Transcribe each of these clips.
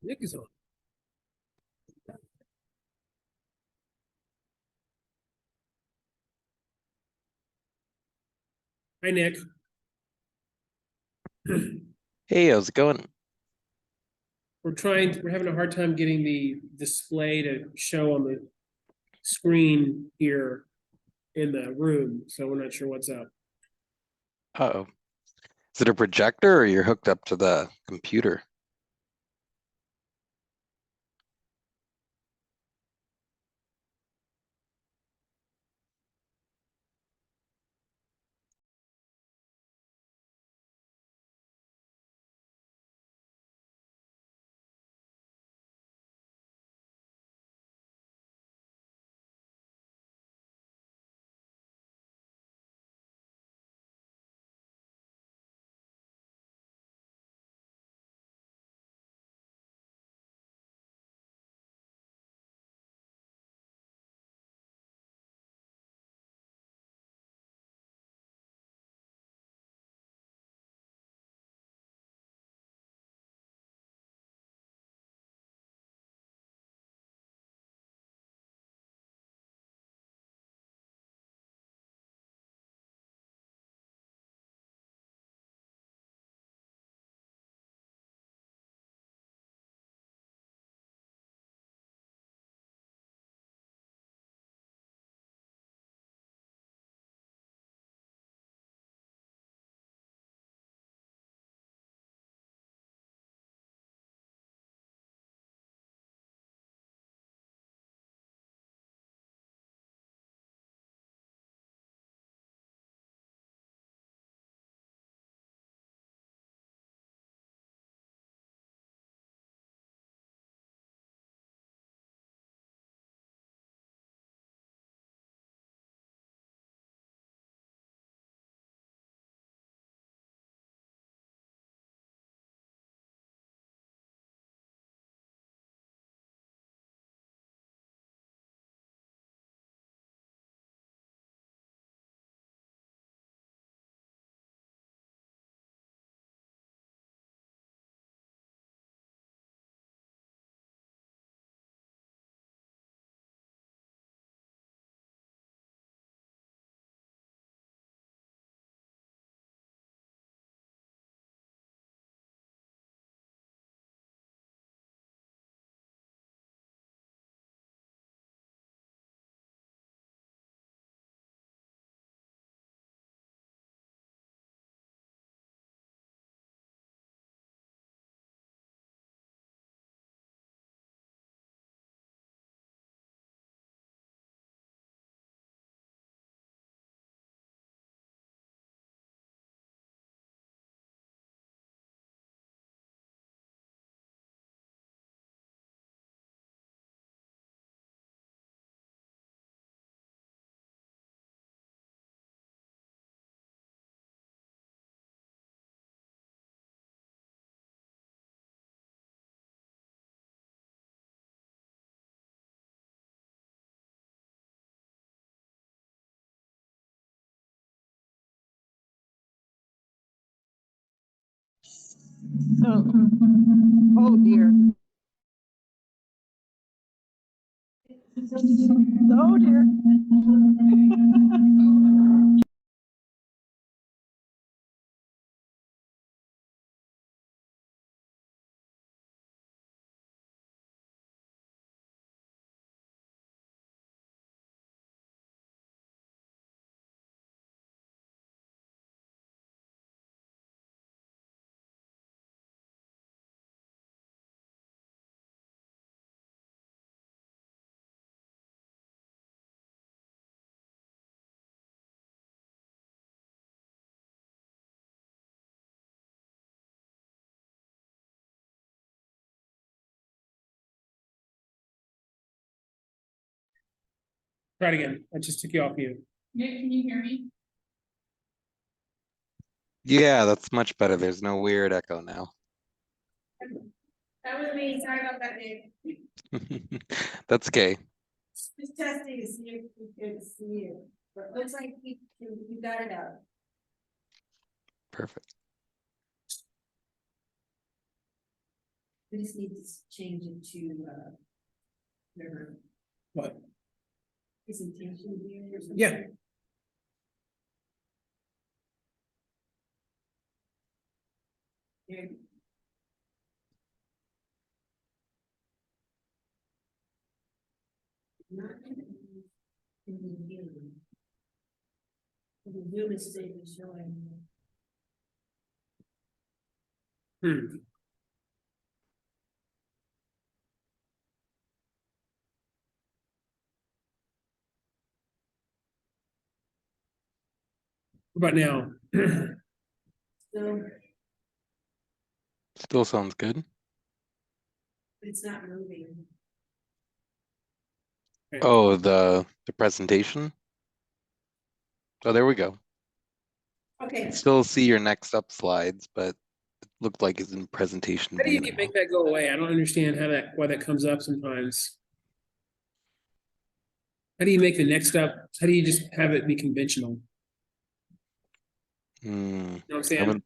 Nick is on. Hi, Nick. Hey, how's it going? We're having a hard time getting the display to show on the screen here in the room, so we're not sure what's up. Uh-oh. Is it a projector or you're hooked up to the computer? Oh dear. Oh dear. Try it again. I just took you off mute. Nick, can you hear me? Yeah, that's much better. There's no weird echo now. That was me. Sorry about that, Nick. That's okay. Just testing to see if we could see you. But it looks like you got it out. Perfect. We just need to change it to, whatever What? presentation view or something. Yeah. There. Not in the view. The view is showing. Hmm. What about now? So, Still sounds good. but it's not moving. Oh, the presentation. Oh, there we go. Okay, Still see your next up slides, but it looked like it's in presentation How do view you now. make that go away? I don't understand why that comes up sometimes. How do you make the next up? How do you just have it be conventional? Hmm. You know what I'm I saying?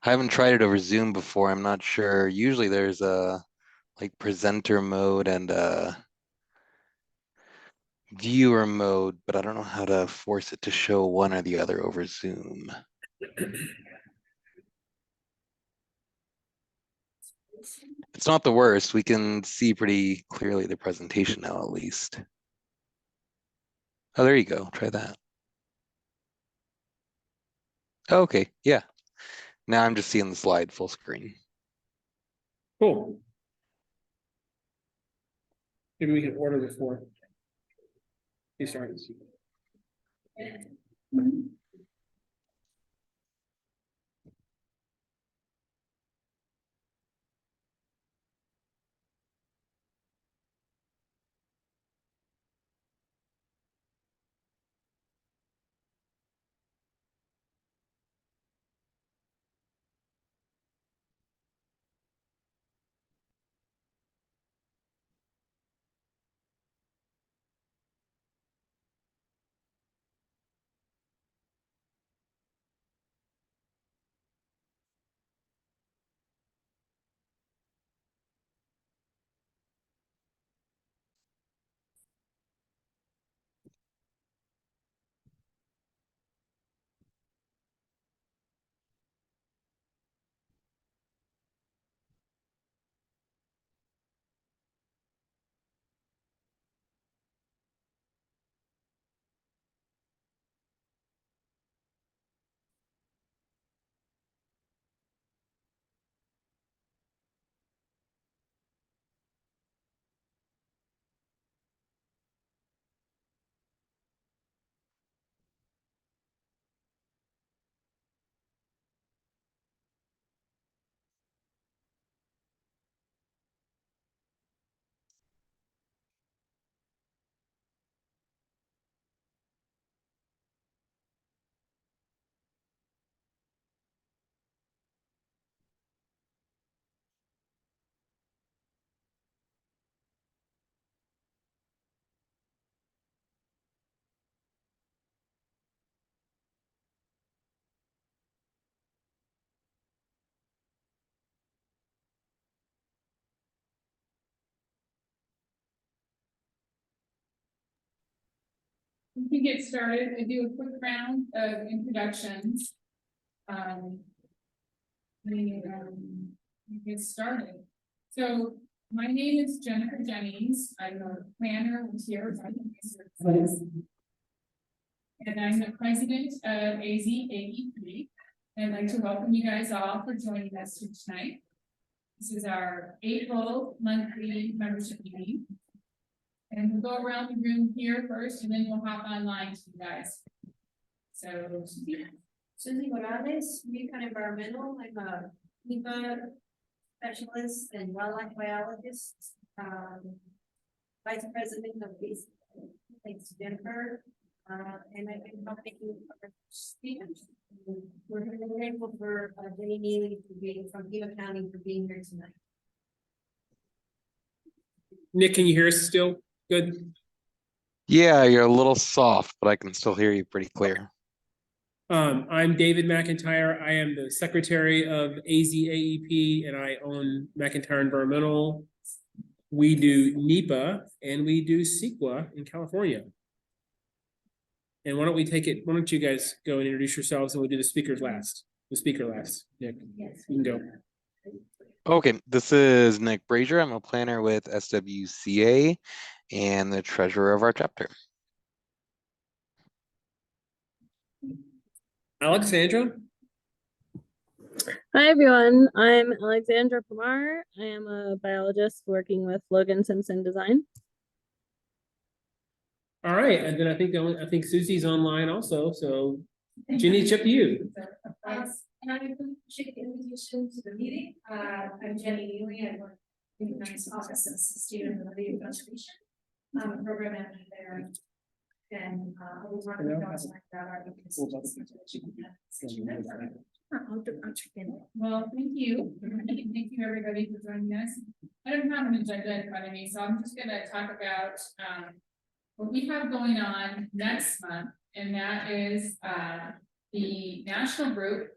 haven't tried it over Zoom before. I'm not sure. Usually there's a like presenter mode and viewer mode, but I don't know how to force it to show one or the other over Zoom. It's not the worst. We can see pretty clearly the presentation now, at least. Oh, there you go. Try that. Okay, yeah. Now I'm just seeing the slide full screen. Cool. Maybe we can order before. He starts. We can get started and do a quick round of introductions. We get started. So my name is Jennifer Jennings. I'm a planner with here at Services. And I'm the president of AZAE3. And I'd like to welcome you guys all for joining us here tonight. This is our April monthly membership meeting. And we'll go around the room here first, and then we'll hop online to you guys. So, Susie Morales, Recon Environmental, I'm a Pima specialist and wildlife biologist. Vice president of these, thanks to Jennifer. And I've been helping our students. We're very grateful for Jenny Neeley for being from Pima County for being here tonight. Nick, can you hear us still? Good. Yeah, you're a little soft, but I can still hear you pretty clear. I'm David McIntyre. I am the secretary of AZAEP and I own McIntyre Environmental. We do NEPA and we do CEQA in California. And why don't you guys go and introduce yourselves and we'll do the speaker last. Nick, Yes. you can go. Okay, this is Nick Brazier. I'm a planner with SWCA and the treasurer of our chapter. Alexandra? Hi everyone, I'm Alexandra Pamar. I am a biologist working with Logan Simpson Design. All right, and then I think Susie's online also, so Ginny, it's up to you. And I appreciate the invitation to the meeting. I'm Jenny Neeley. I work in the Nice Office of Sustainability and Conservation. I'm a program manager there. And I was working with about our. Well, thank you. Thank you, everybody, for joining us. I don't have an agenda in front of me, so I'm just gonna talk about what we have going on next month, and that is the national group,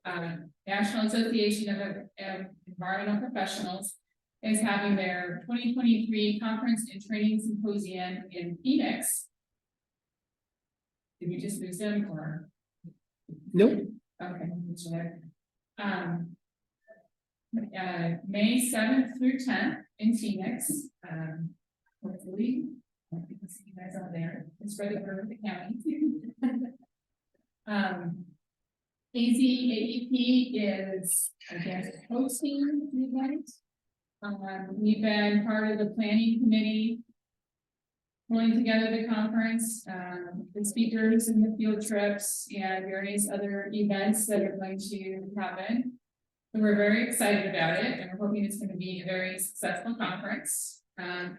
National Association of Environmental Professionals, is having their 2023 conference and training symposium in Phoenix. Did we just lose them or? Nope. Okay. May 7th through 10th in Phoenix. Hopefully, I can see you guys out there. It's for the county. AZAEP is, I guess, hosting the event. We've been part of the planning committee, pulling together the conference, the speakers and the field trips and various other events that are going to happen. So we're very excited about it and we're hoping it's going to be a very successful conference.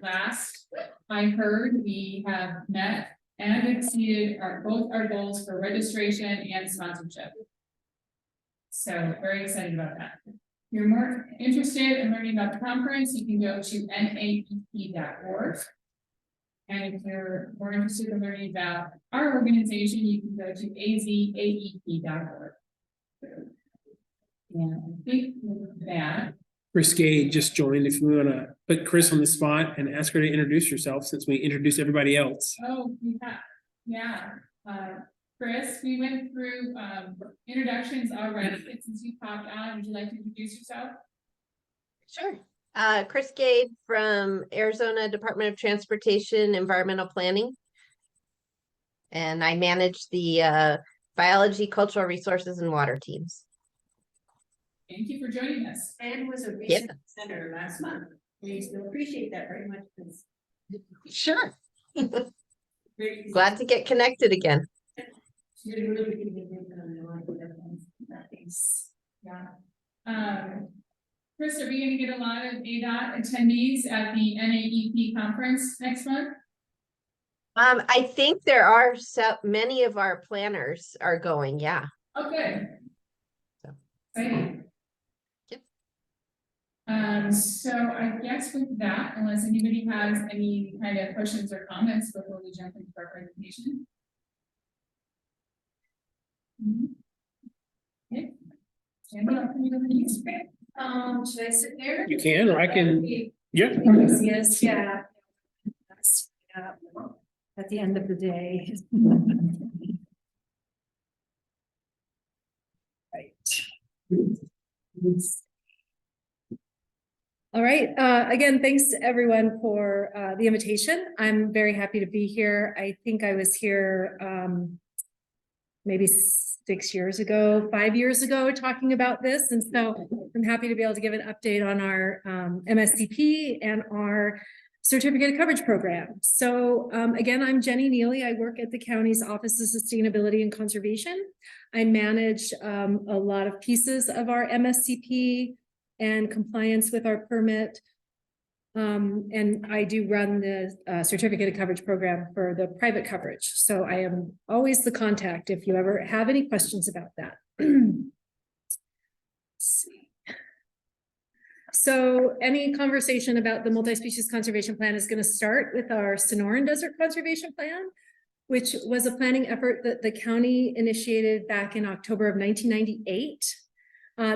Last I heard, we have met and exceeded both our goals for registration and sponsorship. So very excited about that. If you're more interested in learning about the conference, you can go to naep.org. And if you're more interested in learning about our organization, you can go to azaep.org. And I think with that. Chris Gade just joined. If you want to put Chris on the spot and ask her to introduce herself since we introduced everybody else. Oh, yeah. Chris, we went through introductions already. Since you popped on, would you like to introduce yourself? Sure. Chris Gade from Arizona Department of Transportation, Environmental Planning. And I manage the biology, cultural resources, and water teams. Thank you for joining us. And was a recent senator last month. We still appreciate that very much. Sure. Glad to get connected again. Yeah. Chris, are we going to get a lot of ADOT attendees at the NAEP conference next month? I think there are many of our planners are going, yeah. Oh, good. So. Exciting. Yep. So I guess with that, unless anybody has any kind of questions or comments before we jump into our presentation. Okay. Sandy, I'll come over to you. Should I sit there? You can, or I can. Yeah. Yes, yeah. At the end of the day. All right. Again, thanks to everyone for the invitation. I'm very happy to be here. I think I was here maybe 5 years ago, talking about this. And so I'm happy to be able to give an update on our MSCP and our certificate of coverage program. So again, I'm Jenny Neeley. I work at the county's Office of Sustainability and Conservation. I manage a lot of pieces of our MSCP and compliance with our permit. And I do run the certificate of coverage program for the private coverage. So I am always the contact if you ever have any questions about that. Let's see. So any conversation about the multi-species conservation plan is going to start with our Sonoran Desert Conservation Plan. which was a planning effort that the county initiated back in October of 1998.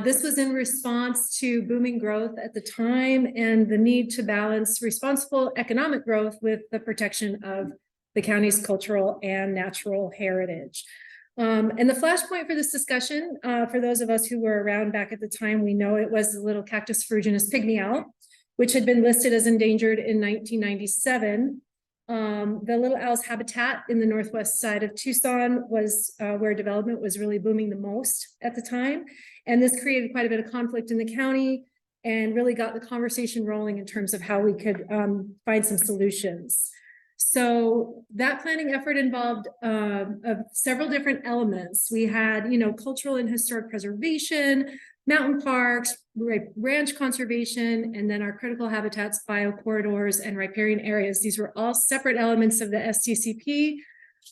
This was in response to booming growth at the time and the need to balance responsible economic growth with the protection of the county's cultural and natural heritage. And the flashpoint for this discussion, for those of us who were around back at the time, we know it was the little Cactus ferruginous pygmy owl, which had been listed as endangered in 1997. The little owl's habitat in the northwest side of Tucson was where development was really booming the most at the time. And this created quite a bit of conflict in the county and really got the conversation rolling in terms of how we could find some solutions. So that planning effort involved several different elements. We had, cultural and historic preservation, mountain parks, ranch conservation, and then our critical habitats, biocorridors, and riparian areas. These were all separate elements of the STCP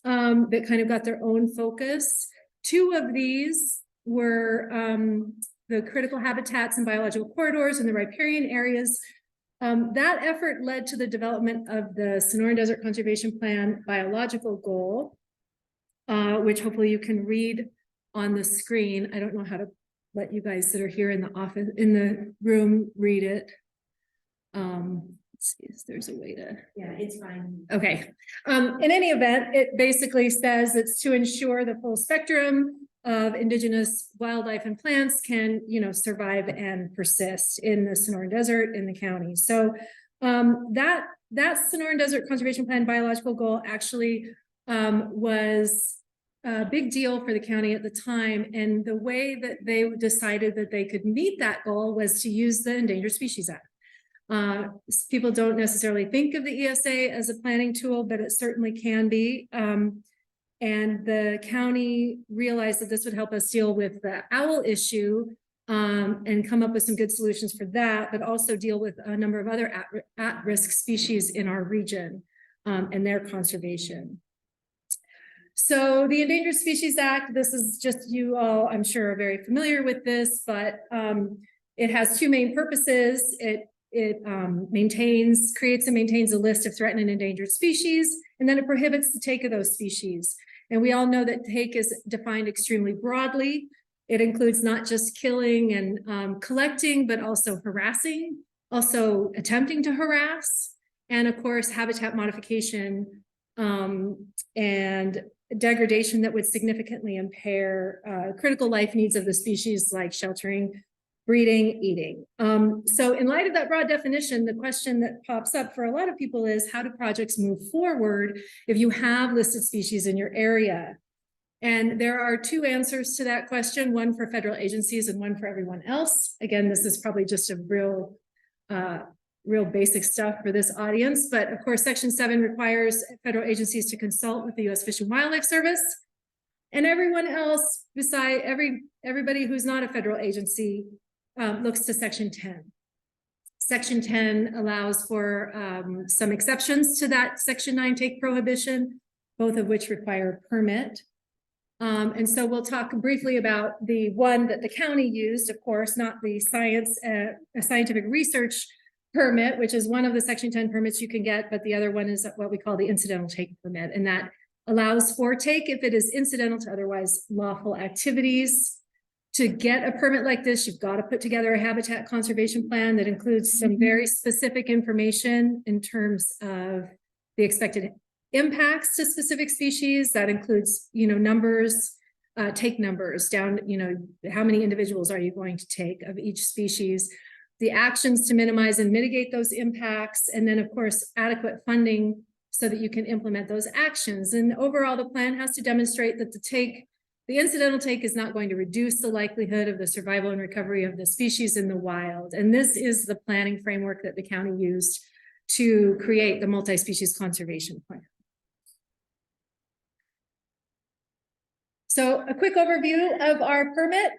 that kind of got their own focus. Two of these were the critical habitats and biological corridors and the riparian areas. That effort led to the development of the Sonoran Desert Conservation Plan biological goal, which hopefully you can read on the screen. I don't know how to let you guys that are here in the office, in the room, read it. Let's see if there's a way to. Yeah, it's fine. Okay. In any event, it basically says it's to ensure the full spectrum of indigenous wildlife and plants can, survive and persist in the Sonoran Desert in the county. So that Sonoran Desert Conservation Plan biological goal actually was a big deal for the county at the time. And the way that they decided that they could meet that goal was to use the Endangered Species Act. People don't necessarily think of the ESA as a planning tool, but it certainly can be. And the county realized that this would help us deal with the owl issue and come up with some good solutions for that, but also deal with a number of other at-risk species in our region and their conservation. So the Endangered Species Act, this is just, you all, I'm sure, are very familiar with this, but it has two main purposes. It creates and maintains a list of threatened and endangered species, and then it prohibits the take of those species. And we all know that take is defined extremely broadly. It includes not just killing and collecting, but also harassing, also attempting to harass, and of course, habitat modification and degradation that would significantly impair critical life needs of the species, like sheltering, breeding, eating. So in light of that broad definition, the question that pops up for a lot of people is, how do projects move forward if you have listed species in your area? And there are two answers to that question, one for federal agencies and one for everyone else. Again, this is probably just a real basic stuff for this audience, but of course, Section 7 requires federal agencies to consult with the U.S. Fish and Wildlife Service, and everyone else, beside everybody who's not a federal agency, looks to Section 10. Section 10 allows for some exceptions to that Section 9 take prohibition, both of which require a permit. And so we'll talk briefly about the one that the county used, of course, not the scientific research permit, which is one of the Section 10 permits you can get, but the other one is what we call the incidental take permit, and that allows for take if it is incidental to otherwise lawful activities. To get a permit like this, you've got to put together a habitat conservation plan that includes some very specific information in terms of the expected impacts to specific species. That includes, numbers, take numbers down, how many individuals are you going to take of each species, the actions to minimize and mitigate those impacts, and then of course, adequate funding so that you can implement those actions. And overall, the plan has to demonstrate that the incidental take is not going to reduce the likelihood of the survival and recovery of the species in the wild. And this is the planning framework that the county used to create the multi-species conservation plan. So a quick overview of our permit.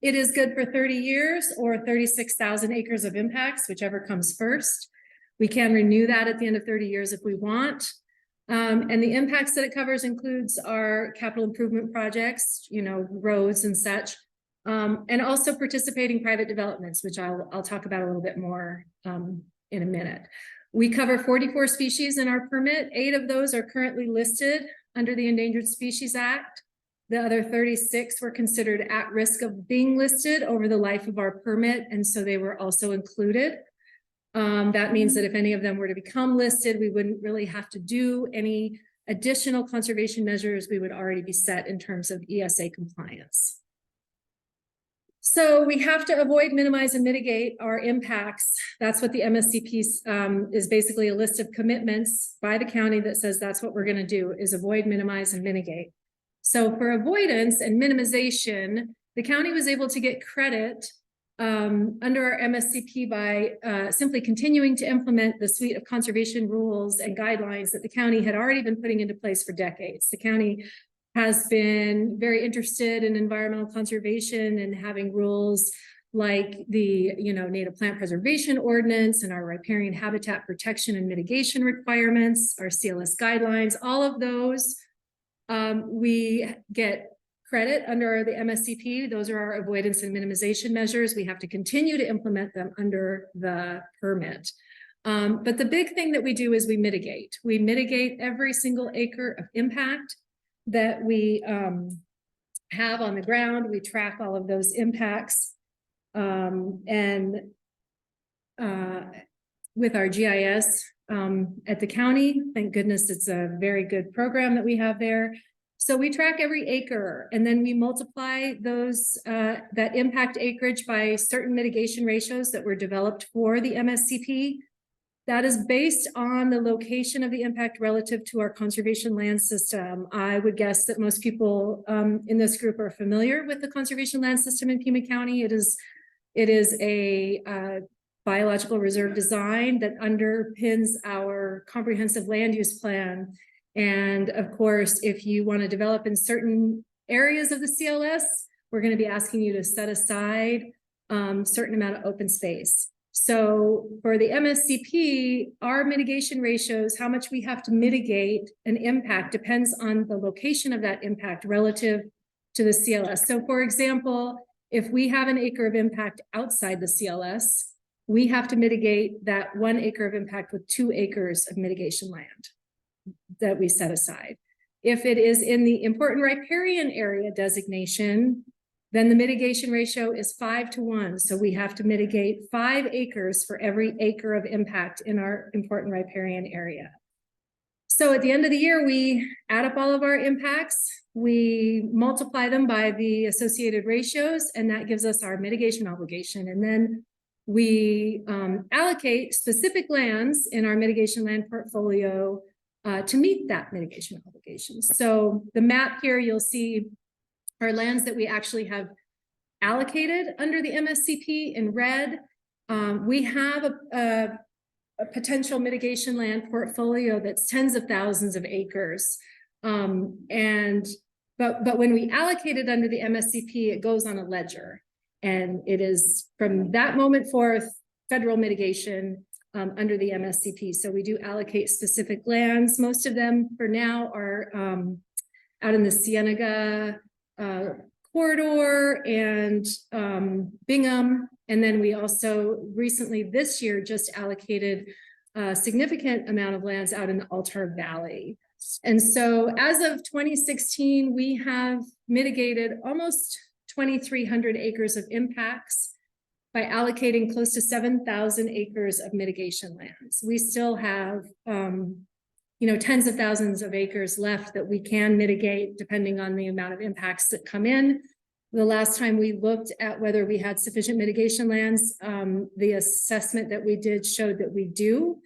It is good for 30 years or 36,000 acres of impacts, whichever comes first. We can renew that at the end of 30 years if we want. And the impacts that it covers includes our capital improvement projects, roads and such, and also participating private developments, which I'll talk about a little bit more in a minute. We cover 44 species in our permit. 8 of those are currently listed under the Endangered Species Act. The other 36 were considered at risk of being listed over the life of our permit, and so they were also included. That means that if any of them were to become listed, we wouldn't really have to do any additional conservation measures. We would already be set in terms of ESA compliance. So we have to avoid, minimize, and mitigate our impacts. That's what the MSCP is basically a list of commitments by the county that says that's what we're going to do, is avoid, minimize, and mitigate. So for avoidance and minimization, the county was able to get credit under our MSCP by simply continuing to implement the suite of conservation rules and guidelines that the county had already been putting into place for decades. The county has been very interested in environmental conservation and having rules like the native plant preservation ordinance and our riparian habitat protection and mitigation requirements, our CLS guidelines, all of those we get credit under the MSCP. Those are our avoidance and minimization measures. We have to continue to implement them under the permit. But the big thing that we do is we mitigate. We mitigate every single acre of impact that we have on the ground. We track all of those impacts. And with our GIS at the county, thank goodness it's a very good program that we have there. So we track every acre, and then we multiply those that impact acreage by certain mitigation ratios that were developed for the MSCP. That is based on the location of the impact relative to our conservation land system. I would guess that most people in this group are familiar with the conservation land system in Pima County. It is a biological reserve design that underpins our comprehensive land use plan. And of course, if you want to develop in certain areas of the CLS, we're going to be asking you to set aside certain amount of open space. So for the MSCP, our mitigation ratios, how much we have to mitigate an impact depends on the location of that impact relative to the CLS. So for example, if we have an acre of impact outside the CLS, we have to mitigate that 1 acre of impact with 2 acres of mitigation land that we set aside. If it is in the important riparian area designation, then the mitigation ratio is 5-to-1. So we have to mitigate 5 acres for every acre of impact in our important riparian area. So at the end of the year, we add up all of our impacts, we multiply them by the associated ratios, and that gives us our mitigation obligation. And then we allocate specific lands in our mitigation land portfolio to meet that mitigation obligation. So the map here, you'll see are lands that we actually have allocated under the MSCP in red. We have a potential mitigation land portfolio that's tens of thousands of acres. But when we allocate it under the MSCP, it goes on a ledger. And it is from that moment forth, federal mitigation under the MSCP. So we do allocate specific lands. Most of them for now are out in the Cienega corridor and Bingham. And then we also recently this year just allocated a significant amount of lands out in the Altar Valley. And so as of 2016, we have mitigated almost 2,300 acres of impacts by allocating close to 7,000 acres of mitigation lands. We still have tens of thousands of acres left that we can mitigate depending on the amount of impacts that come in. The last time we looked at whether we had sufficient mitigation lands, the assessment that we did showed that we do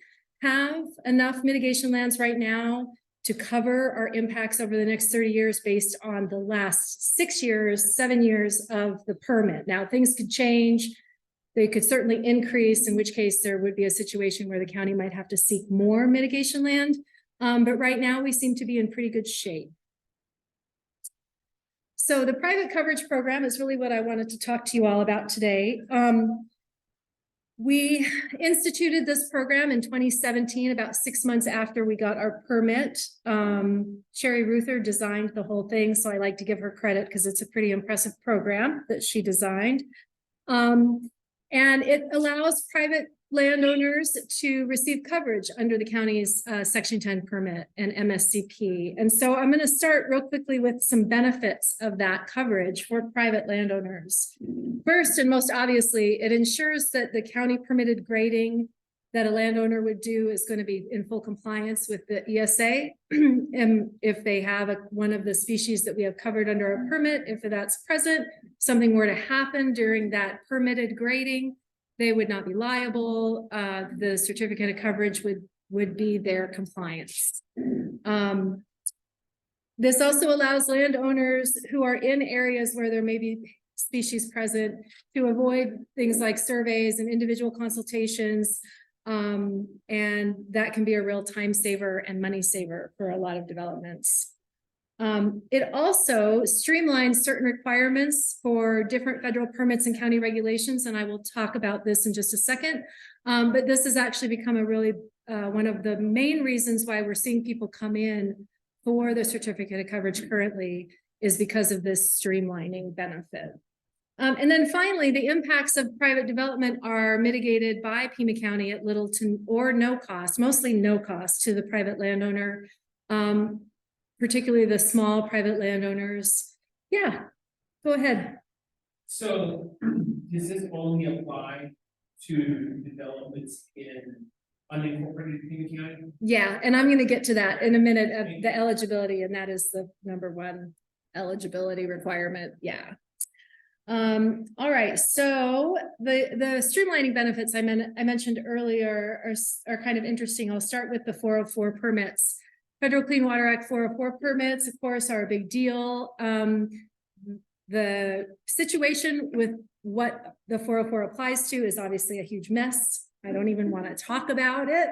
have enough mitigation lands right now to cover our impacts over the next 30 years based on the last 6 years, 7 years of the permit. Now, things could change. They could certainly increase, in which case there would be a situation where the county might have to seek more mitigation land. But right now we seem to be in pretty good shape. So the private coverage program is really what I wanted to talk to you all about today. We instituted this program in 2017, about 6 months after we got our permit. Sherry Ruther designed the whole thing, so I like to give her credit because it's a pretty impressive program that she designed. And it allows private landowners to receive coverage under the county's Section 10 permit and MSCP. And so I'm going to start real quickly with some benefits of that coverage for private landowners. First, and most obviously, it ensures that the county permitted grading that a landowner would do is going to be in full compliance with the ESA. And if they have one of the species that we have covered under a permit, if that's present, something were to happen during that permitted grading, they would not be liable. The certificate of coverage would be their compliance. This also allows landowners who are in areas where there may be species present to avoid things like surveys and individual consultations. And that can be a real time saver and money saver for a lot of developments. It also streamlines certain requirements for different federal permits and county regulations, and I will talk about this in just a second. But this has actually become a really one of the main reasons why we're seeing people come in for the certificate of coverage currently is because of this streamlining benefit. And then finally, the impacts of private development are mitigated by Pima County at little to or no cost, mostly no cost to the private landowner, particularly the small private landowners. Yeah, go ahead. So does this only apply to developments in unincorporated Pima County? Yeah, and I'm going to get to that in a minute of the eligibility, and that is the #1 eligibility requirement. Yeah. All right, so the streamlining benefits I mentioned earlier are kind of interesting. I'll start with the 404 permits. Federal Clean Water Act 404 permits, of course, are a big deal. The situation with what the 404 applies to is obviously a huge mess. I don't even want to talk about it.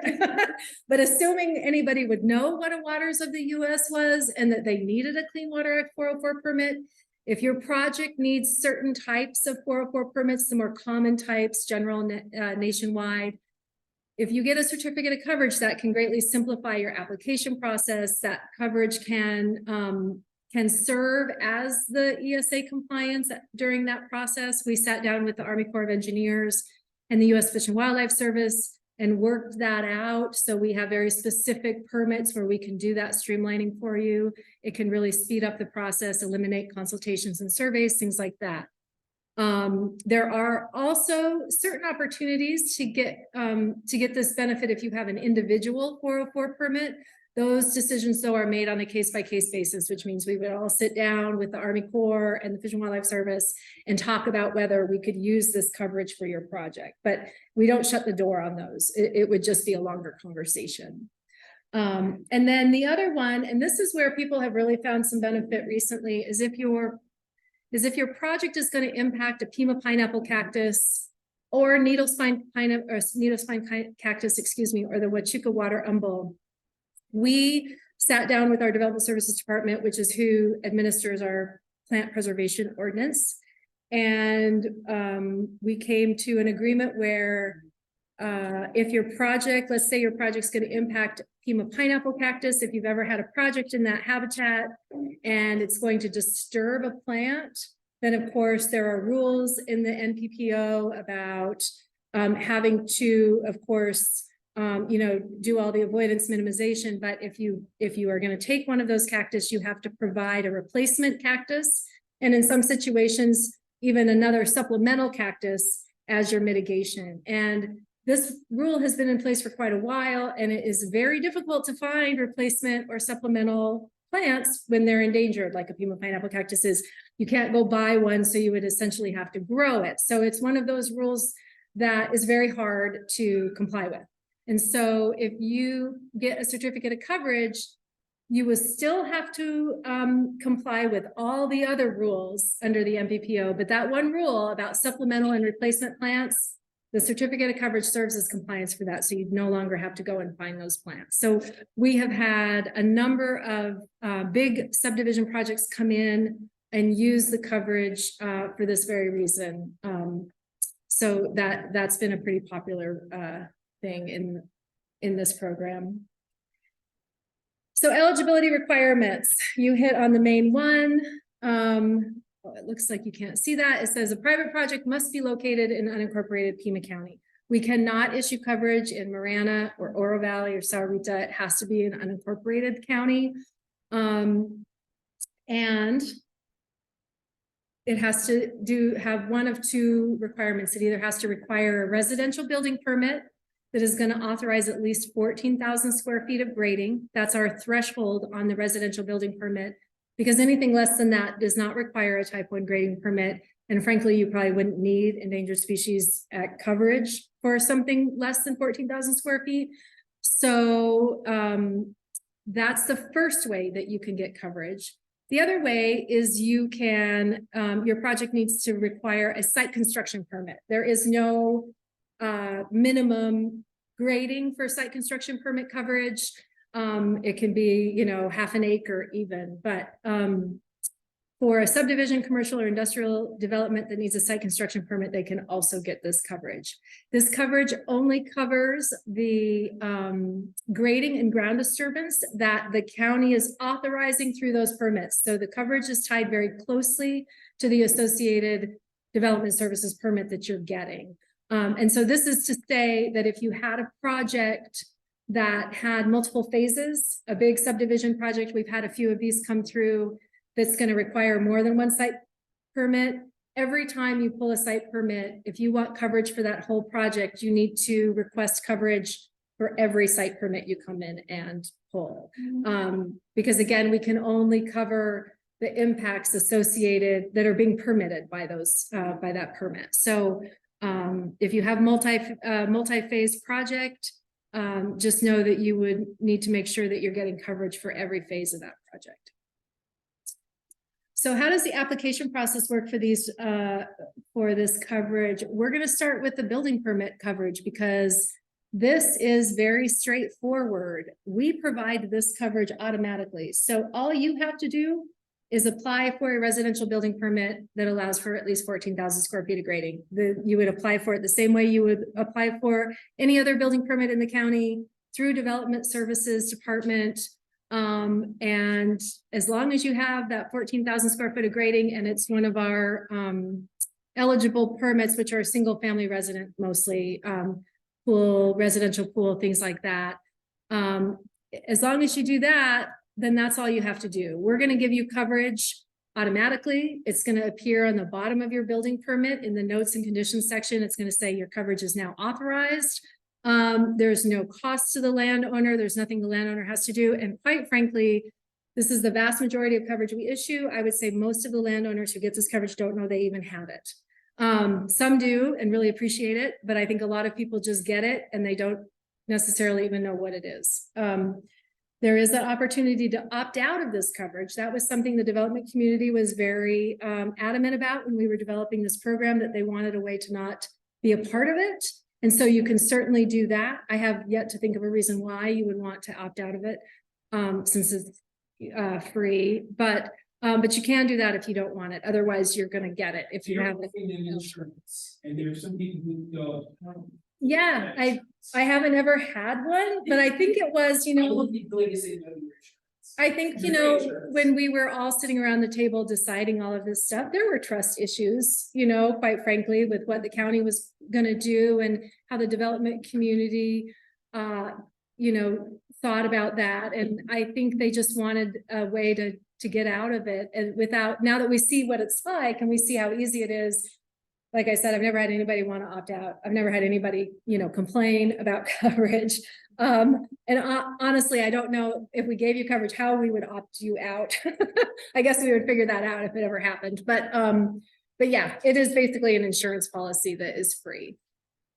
But assuming anybody would know what a Waters of the US was and that they needed a Clean Water Act 404 permit, if your project needs certain types of 404 permits, the more common types, general nationwide, if you get a certificate of coverage, that can greatly simplify your application process. That coverage can serve as the ESA compliance during that process. We sat down with the Army Corps of Engineers and the U.S. Fish and Wildlife Service and worked that out. So we have very specific permits where we can do that streamlining for you. It can really speed up the process, eliminate consultations and surveys, things like that. There are also certain opportunities to get this benefit if you have an individual 404 permit. Those decisions, though, are made on a case-by-case basis, which means we would all sit down with the Army Corps and the Fish and Wildlife Service and talk about whether we could use this coverage for your project. But we don't shut the door on those. It would just be a longer conversation. And then the other one, and this is where people have really found some benefit recently, is if your project is going to impact a Pima pineapple cactus or needle spine cactus, excuse me, or the Huachuca water umbel. We sat down with our Development Services Department, which is who administers our plant preservation ordinance. And we came to an agreement where if your project, let's say your project's going to impact Pima pineapple cactus, if you've ever had a project in that habitat and it's going to disturb a plant, then of course there are rules in the NPPO about having to, of course, do all the avoidance minimization. But if you are going to take one of those cactus, you have to provide a replacement cactus. And in some situations, even another supplemental cactus as your mitigation. And this rule has been in place for quite a while, and it is very difficult to find replacement or supplemental plants when they're endangered, like a Pima pineapple cactus is. You can't go buy one, so you would essentially have to grow it. So it's one of those rules that is very hard to comply with. And so if you get a certificate of coverage, you will still have to comply with all the other rules under the MPPO, but that one rule about supplemental and replacement plants, the certificate of coverage serves as compliance for that. So you no longer have to go and find those plants. So we have had a number of big subdivision projects come in and use the coverage for this very reason. So that's been a pretty popular thing in this program. So eligibility requirements, you hit on the main one. It looks like you can't see that. It says a private project must be located in unincorporated Pima County. We cannot issue coverage in Marana or Oro Valley or Sahuarita. It has to be an unincorporated county. And it has to have one of two requirements. It either has to require a residential building permit that is going to authorize at least 14,000 square feet of grading. That's our threshold on the residential building permit, because anything less than that does not require a type 1 grading permit. And frankly, you probably wouldn't need Endangered Species Act coverage for something less than 14,000 square feet. So that's the first way that you can get coverage. The other way is you can, your project needs to require a site construction permit. There is no minimum grading for site construction permit coverage. It can be, you know, half an acre even, but for a subdivision, commercial or industrial development that needs a site construction permit, they can also get this coverage. This coverage only covers the grading and ground disturbance that the county is authorizing through those permits. So the coverage is tied very closely to the associated development services permit that you're getting. And so this is to say that if you had a project that had multiple phases, a big subdivision project, we've had a few of these come through, that's going to require more than one site permit. Every time you pull a site permit, if you want coverage for that whole project, you need to request coverage for every site permit you come in and pull. Because again, we can only cover the impacts associated that are being permitted by those by that permit. So if you have multi-phase project, just know that you would need to make sure that you're getting coverage for every phase of that project. So how does the application process work for these, for this coverage? We're going to start with the building permit coverage because this is very straightforward. We provide this coverage automatically. So all you have to do is apply for a residential building permit that allows for at least 14,000 square feet of grading. You would apply for it the same way you would apply for any other building permit in the county through Development Services Department. And as long as you have that 14,000 square foot of grading and it's one of our eligible permits, which are single family resident, mostly pool, residential pool, things like that. As long as you do that, then that's all you have to do. We're going to give you coverage automatically. It's going to appear on the bottom of your building permit in the notes and conditions section. It's going to say your coverage is now authorized. There's no cost to the landowner. There's nothing the landowner has to do. And quite frankly, this is the vast majority of coverage we issue. I would say most of the landowners who get this coverage don't know they even have it. Some do and really appreciate it, but I think a lot of people just get it and they don't necessarily even know what it is. There is an opportunity to opt out of this coverage. That was something the development community was very adamant about when we were developing this program, that they wanted a way to not be a part of it. And so you can certainly do that. I have yet to think of a reason why you would want to opt out of it, since it's free, but you can do that if you don't want it. Otherwise, you're going to get it if you have it. Insurance, and there are some people who go, yeah, I haven't ever had one, but I think it was, you know, I think, you know, when we were all sitting around the table deciding all of this stuff, there were trust issues, you know, quite frankly, with what the county was going to do and how the development community, you know, thought about that. And I think they just wanted a way to get out of it. And without, now that we see what it's like and we see how easy it is, like I said, I've never had anybody want to opt out. I've never had anybody, you know, complain about coverage. And honestly, I don't know if we gave you coverage, how we would opt you out. I guess we would figure that out if it ever happened. But yeah, it is basically an insurance policy that is free.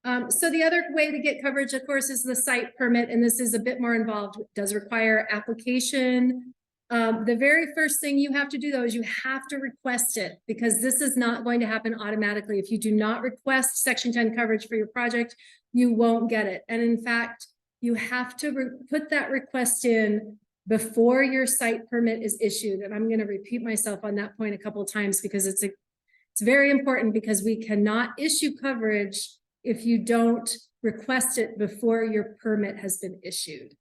So the other way to get coverage, of course, is the site permit. And this is a bit more involved. It does require application. The very first thing you have to do, though, is you have to request it, because this is not going to happen automatically. If you do not request Section 10 coverage for your project, you won't get it. And in fact, you have to put that request in before your site permit is issued. And I'm going to repeat myself on that point a couple of times because it's very important, because we cannot issue coverage if you don't request it before your permit has been issued.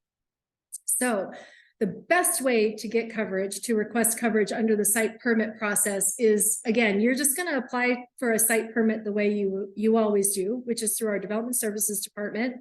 So The best way to get coverage, to request coverage under the site permit process is, again, you're just going to apply for a site permit the way you always do, which is through our Development Services Department.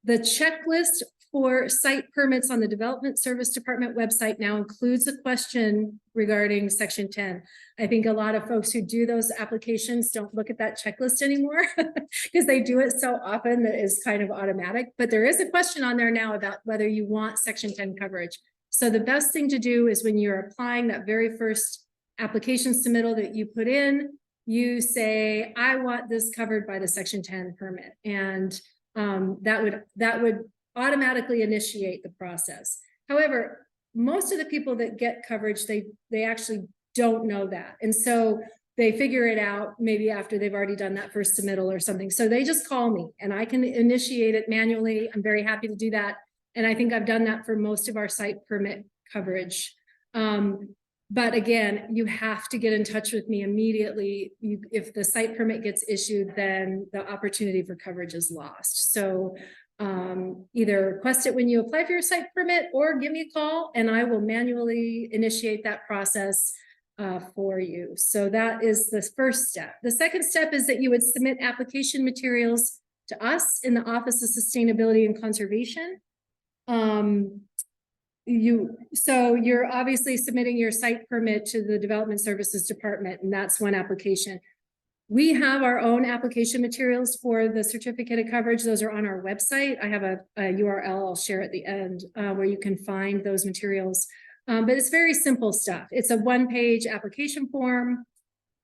The checklist for site permits on the Development Service Department website now includes a question regarding Section 10. I think a lot of folks who do those applications don't look at that checklist anymore because they do it so often that it's kind of automatic. But there is a question on there now about whether you want Section 10 coverage. So the best thing to do is when you're applying that very first application submittal that you put in, you say, I want this covered by the Section 10 permit. And that would automatically initiate the process. However, most of the people that get coverage, they actually don't know that. And so they figure it out maybe after they've already done that first submittal or something. So they just call me and I can initiate it manually. I'm very happy to do that. And I think I've done that for most of our site permit coverage. But again, you have to get in touch with me immediately. If the site permit gets issued, then the opportunity for coverage is lost. So either request it when you apply for your site permit or give me a call and I will manually initiate that process for you. So that is the first step. The second step is that you would submit application materials to us in the Office of Sustainability and Conservation. So you're obviously submitting your site permit to the Development Services Department, and that's one application. We have our own application materials for the certificate of coverage. Those are on our website. I have a URL I'll share at the end where you can find those materials. But it's very simple stuff. It's a one-page application form.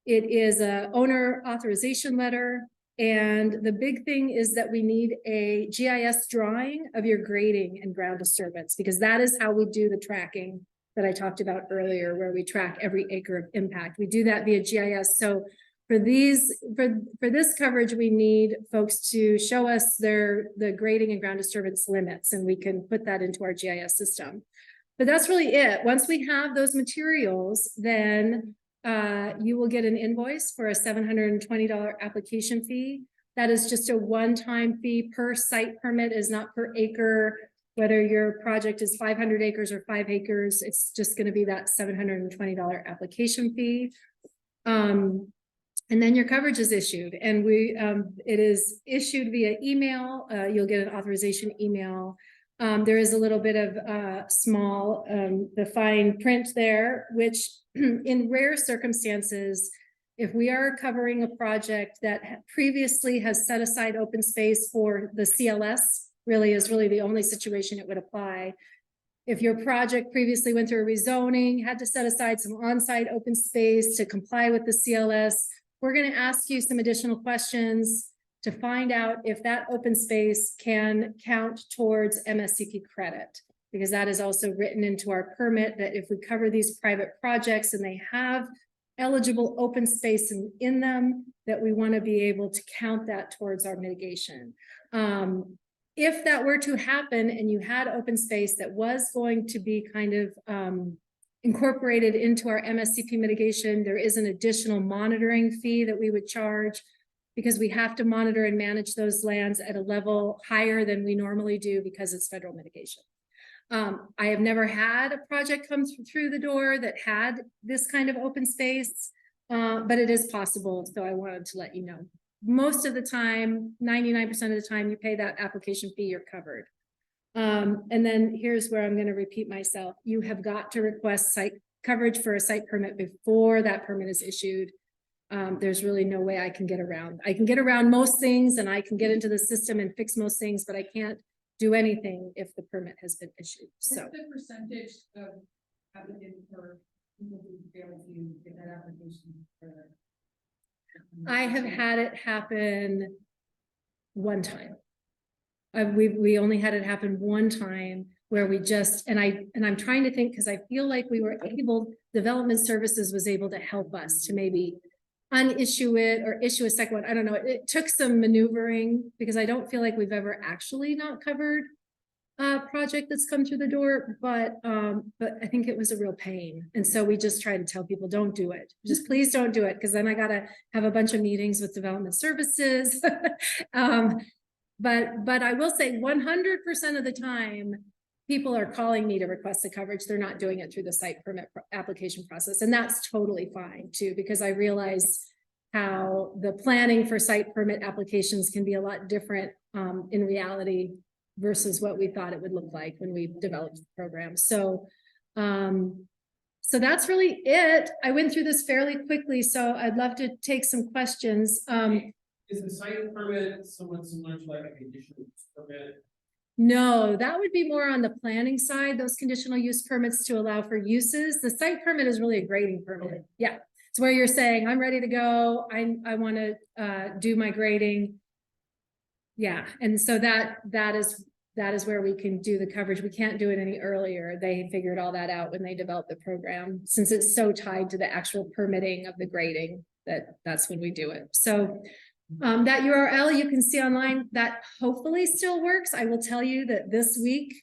It is an owner authorization letter. And the big thing is that we need a GIS drawing of your grading and ground disturbance, because that is how we do the tracking that I talked about earlier, where we track every acre of impact. We do that via GIS. So for this coverage, we need folks to show us the grading and ground disturbance limits, and we can put that into our GIS system. But that's really it. Once we have those materials, then you will get an invoice for a $720 application fee. That is just a one-time fee per site permit, is not per acre. Whether your project is 500 acres or 5 acres, it's just going to be that $720 application fee. And then your coverage is issued, and it is issued via email. You'll get an authorization email. There is a little bit of small, the fine print there, which in rare circumstances, if we are covering a project that previously has set aside open space for the CLS, is really the only situation it would apply. If your project previously went through a rezoning, had to set aside some on-site open space to comply with the CLS, we're going to ask you some additional questions to find out if that open space can count towards MSCP credit, because that is also written into our permit that if we cover these private projects and they have eligible open space in them, that we want to be able to count that towards our mitigation. If that were to happen and you had open space that was going to be kind of incorporated into our MSCP mitigation, there is an additional monitoring fee that we would charge, because we have to monitor and manage those lands at a level higher than we normally do because it's federal mitigation. I have never had a project come through the door that had this kind of open space, but it is possible. So I wanted to let you know. Most of the time, 99% of the time, you pay that application fee, you're covered. And then here's where I'm going to repeat myself. You have got to request site coverage for a site permit before that permit is issued. There's really no way I can get around. I can get around most things and I can get into the system and fix most things, but I can't do anything if the permit has been issued. So what's the percentage of applicants for people who fail to get that application for? I have had it happen one time. We only had it happen one time where we just, and I'm trying to think, because I feel like we were able, Development Services was able to help us to maybe unissue it or issue a second one. I don't know. It took some maneuvering, because I don't feel like we've ever actually not covered a project that's come through the door, but I think it was a real pain. And so we just try to tell people, don't do it. Just please don't do it. Because then I got to have a bunch of meetings with Development Services. But I will say 100% of the time, people are calling me to request the coverage. They're not doing it through the site permit application process. And that's totally fine too, because I realize how the planning for site permit applications can be a lot different in reality versus what we thought it would look like when we developed the program. So, so that's really it. I went through this fairly quickly, so I'd love to take some questions. Is the site permit somewhat similar to like a conditional use permit? No, that would be more on the planning side, those conditional use permits to allow for uses. The site permit is really a grading permit. Yeah, it's where you're saying, I'm ready to go. I want to do my grading. Yeah, and so that is where we can do the coverage. We can't do it any earlier. They figured all that out when they developed the program, since it's so tied to the actual permitting of the grading, that's when we do it. So that URL you can see online, that hopefully still works. I will tell you that this week,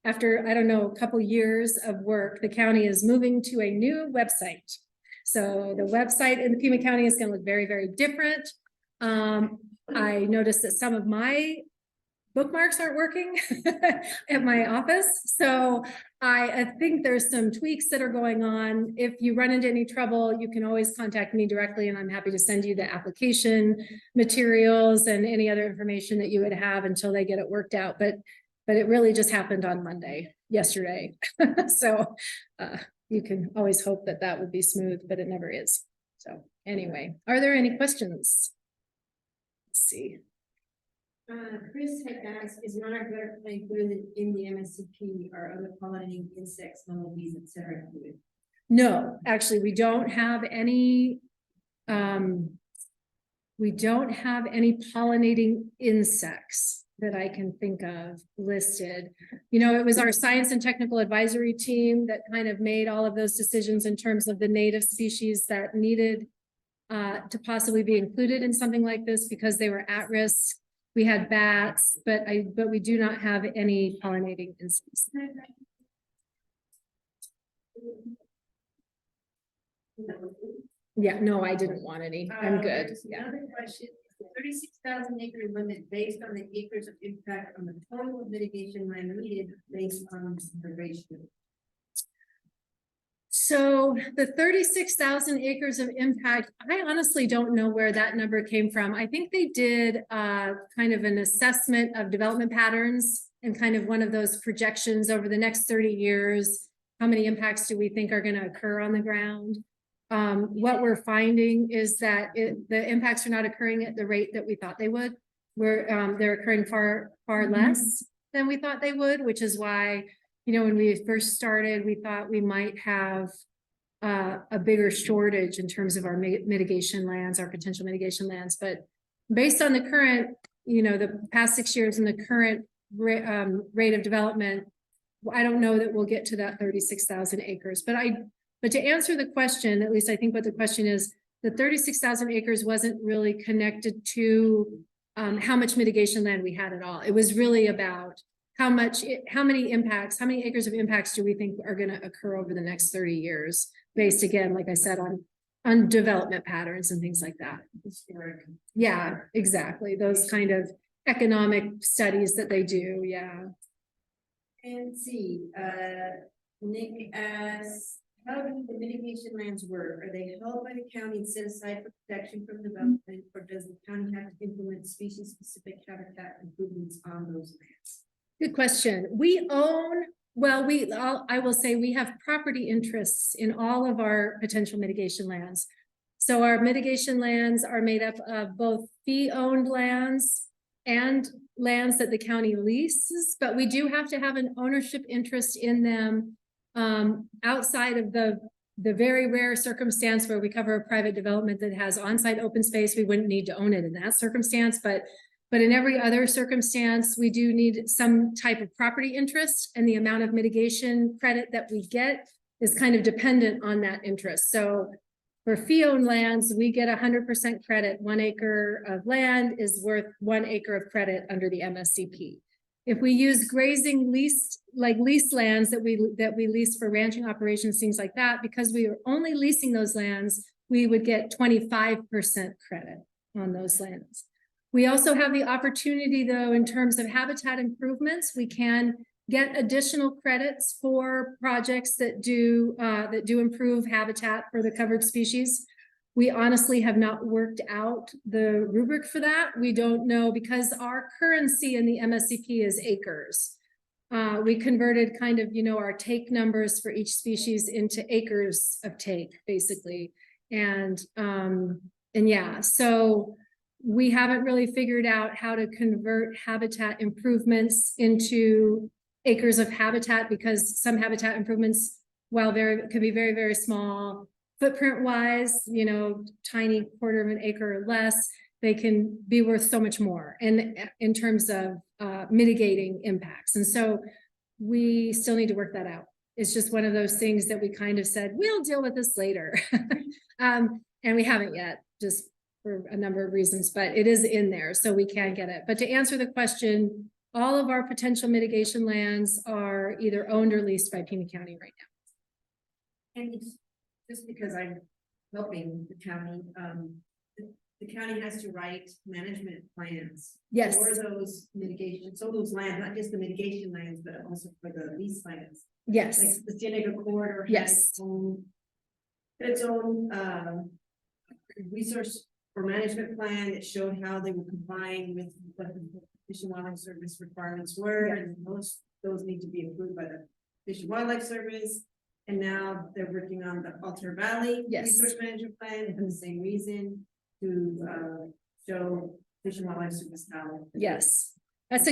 after, I don't know, a couple years of work, the county is moving to a new website. So the website in the Pima County is going to look very, very different. I noticed that some of my bookmarks aren't working at my office. So I think there's some tweaks that are going on. If you run into any trouble, you can always contact me directly, and I'm happy to send you the application materials and any other information that you would have until they get it worked out. But it really just happened on Monday, yesterday. So you can always hope that that would be smooth, but it never is. So anyway, are there any questions? Let's see. Chris had asked, is monarch butterfly included in the MSCP or other pollinating insects, bumblebees, et cetera, included? No, actually, we don't have any pollinating insects that I can think of listed. You know, it was our science and technical advisory team that kind of made all of those decisions in terms of the native species that needed to possibly be included in something like this because they were at risk. We had bats, but we do not have any pollinating insects. Yeah, no, I didn't want any. I'm good. Yeah. Another question, is the 36,000 acre limit based on the acres of impact on the total mitigation land needed based on the ratio? So the 36,000 acres of impact, I honestly don't know where that number came from. I think they did kind of an assessment of development patterns and kind of one of those projections over the next 30 years. How many impacts do we think are going to occur on the ground? What we're finding is that the impacts are not occurring at the rate that we thought they would. They're occurring far less than we thought they would, which is why, you know, when we first started, we thought we might have a bigger shortage in terms of our mitigation lands, our potential mitigation lands. But based on the current, you know, the past 6 years and the current rate of development, I don't know that we'll get to that 36,000 acres. But to answer the question, at least I think what the question is, the 36,000 acres wasn't really connected to how much mitigation land we had at all. It was really about how many acres of impacts do we think are going to occur over the next 30 years, based again, like I said, on development patterns and things like that. Yeah, exactly. Those kind of economic studies that they do. Yeah. And see, Nick asks, how do the mitigation lands work? Are they held by the county and set aside for protection from development, or does the county have to implement species-specific habitat improvements on those lands? Good question. We own, well, I will say we have property interests in all of our potential mitigation lands. So our mitigation lands are made up of both fee-owned lands and lands that the county leases, but we do have to have an ownership interest in them outside of the very rare circumstance where we cover a private development that has on-site open space. We wouldn't need to own it in that circumstance, but in every other circumstance, we do need some type of property interest, and the amount of mitigation credit that we get is kind of dependent on that interest. So for fee-owned lands, we get 100% credit. 1 acre of land is worth 1 acre of credit under the MSCP. If we use grazing lease lands that we lease for ranching operations, things like that, because we are only leasing those lands, we would get 25% credit on those lands. We also have the opportunity, though, in terms of habitat improvements, we can get additional credits for projects that do improve habitat for the covered species. We honestly have not worked out the rubric for that. We don't know, because our currency in the MSCP is acres. We converted kind of, our take numbers for each species into acres of take, basically. And yeah, so we haven't really figured out how to convert habitat improvements into acres of habitat, because some habitat improvements, while could be very, very small, footprint wise, tiny quarter of an acre or less, they can be worth so much more in terms of mitigating impacts. And so we still need to work that out. It's just one of those things that we kind of said, we'll deal with this later. And we haven't yet, just for a number of reasons, but it is in there, so we can get it. But to answer the question, all of our potential mitigation lands are either owned or leased by Pima County right now. And just because I'm helping the county, the county has to write management plans. Yes. For those mitigation, so those lands, not just the mitigation lands, but also for the lease lands. Yes. Like the Cienega corridor has Yes. its own resource or management plan. It showed how they would combine with what the Fish and Wildlife Service requirements were, Yeah. and those need to be approved by the Fish and Wildlife Service. And now they're working on the Altar Valley Yes. Resource Management Plan for the same reason, to show Fish and Wildlife Service how. Yes. That's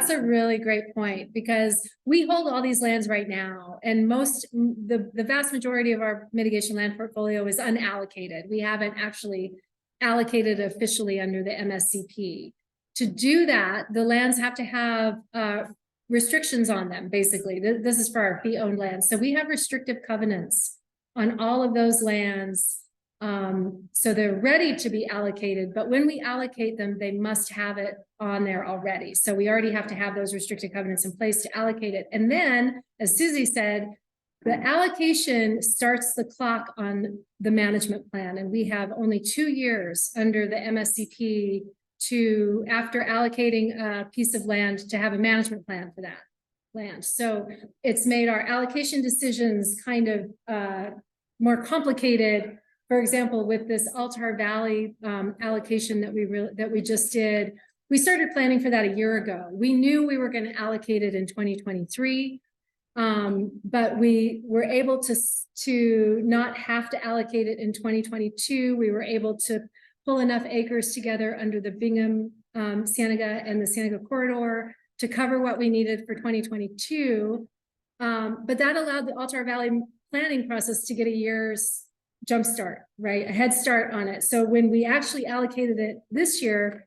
a really great point, because we hold all these lands right now, and the vast majority of our mitigation land portfolio is unallocated. We haven't actually allocated officially under the MSCP. To do that, the lands have to have restrictions on them, basically. This is for our fee-owned lands. So we have restrictive covenants on all of those lands. So they're ready to be allocated, but when we allocate them, they must have it on there already. So we already have to have those restrictive covenants in place to allocate it. And then, as Susie said, the allocation starts the clock on the management plan. And we have only 2 years under the MSCP to, after allocating a piece of land, to have a management plan for that land. So it's made our allocation decisions kind of more complicated. For example, with this Altar Valley allocation that we just did, we started planning for that a year ago. We knew we were going to allocate it in 2023, but we were able to not have to allocate it in 2022. We were able to pull enough acres together under the Bingham, Cienega, and the Cienega corridor to cover what we needed for 2022. But that allowed the Altar Valley planning process to get a year's jumpstart, right? A head start on it. So when we actually allocated it this year,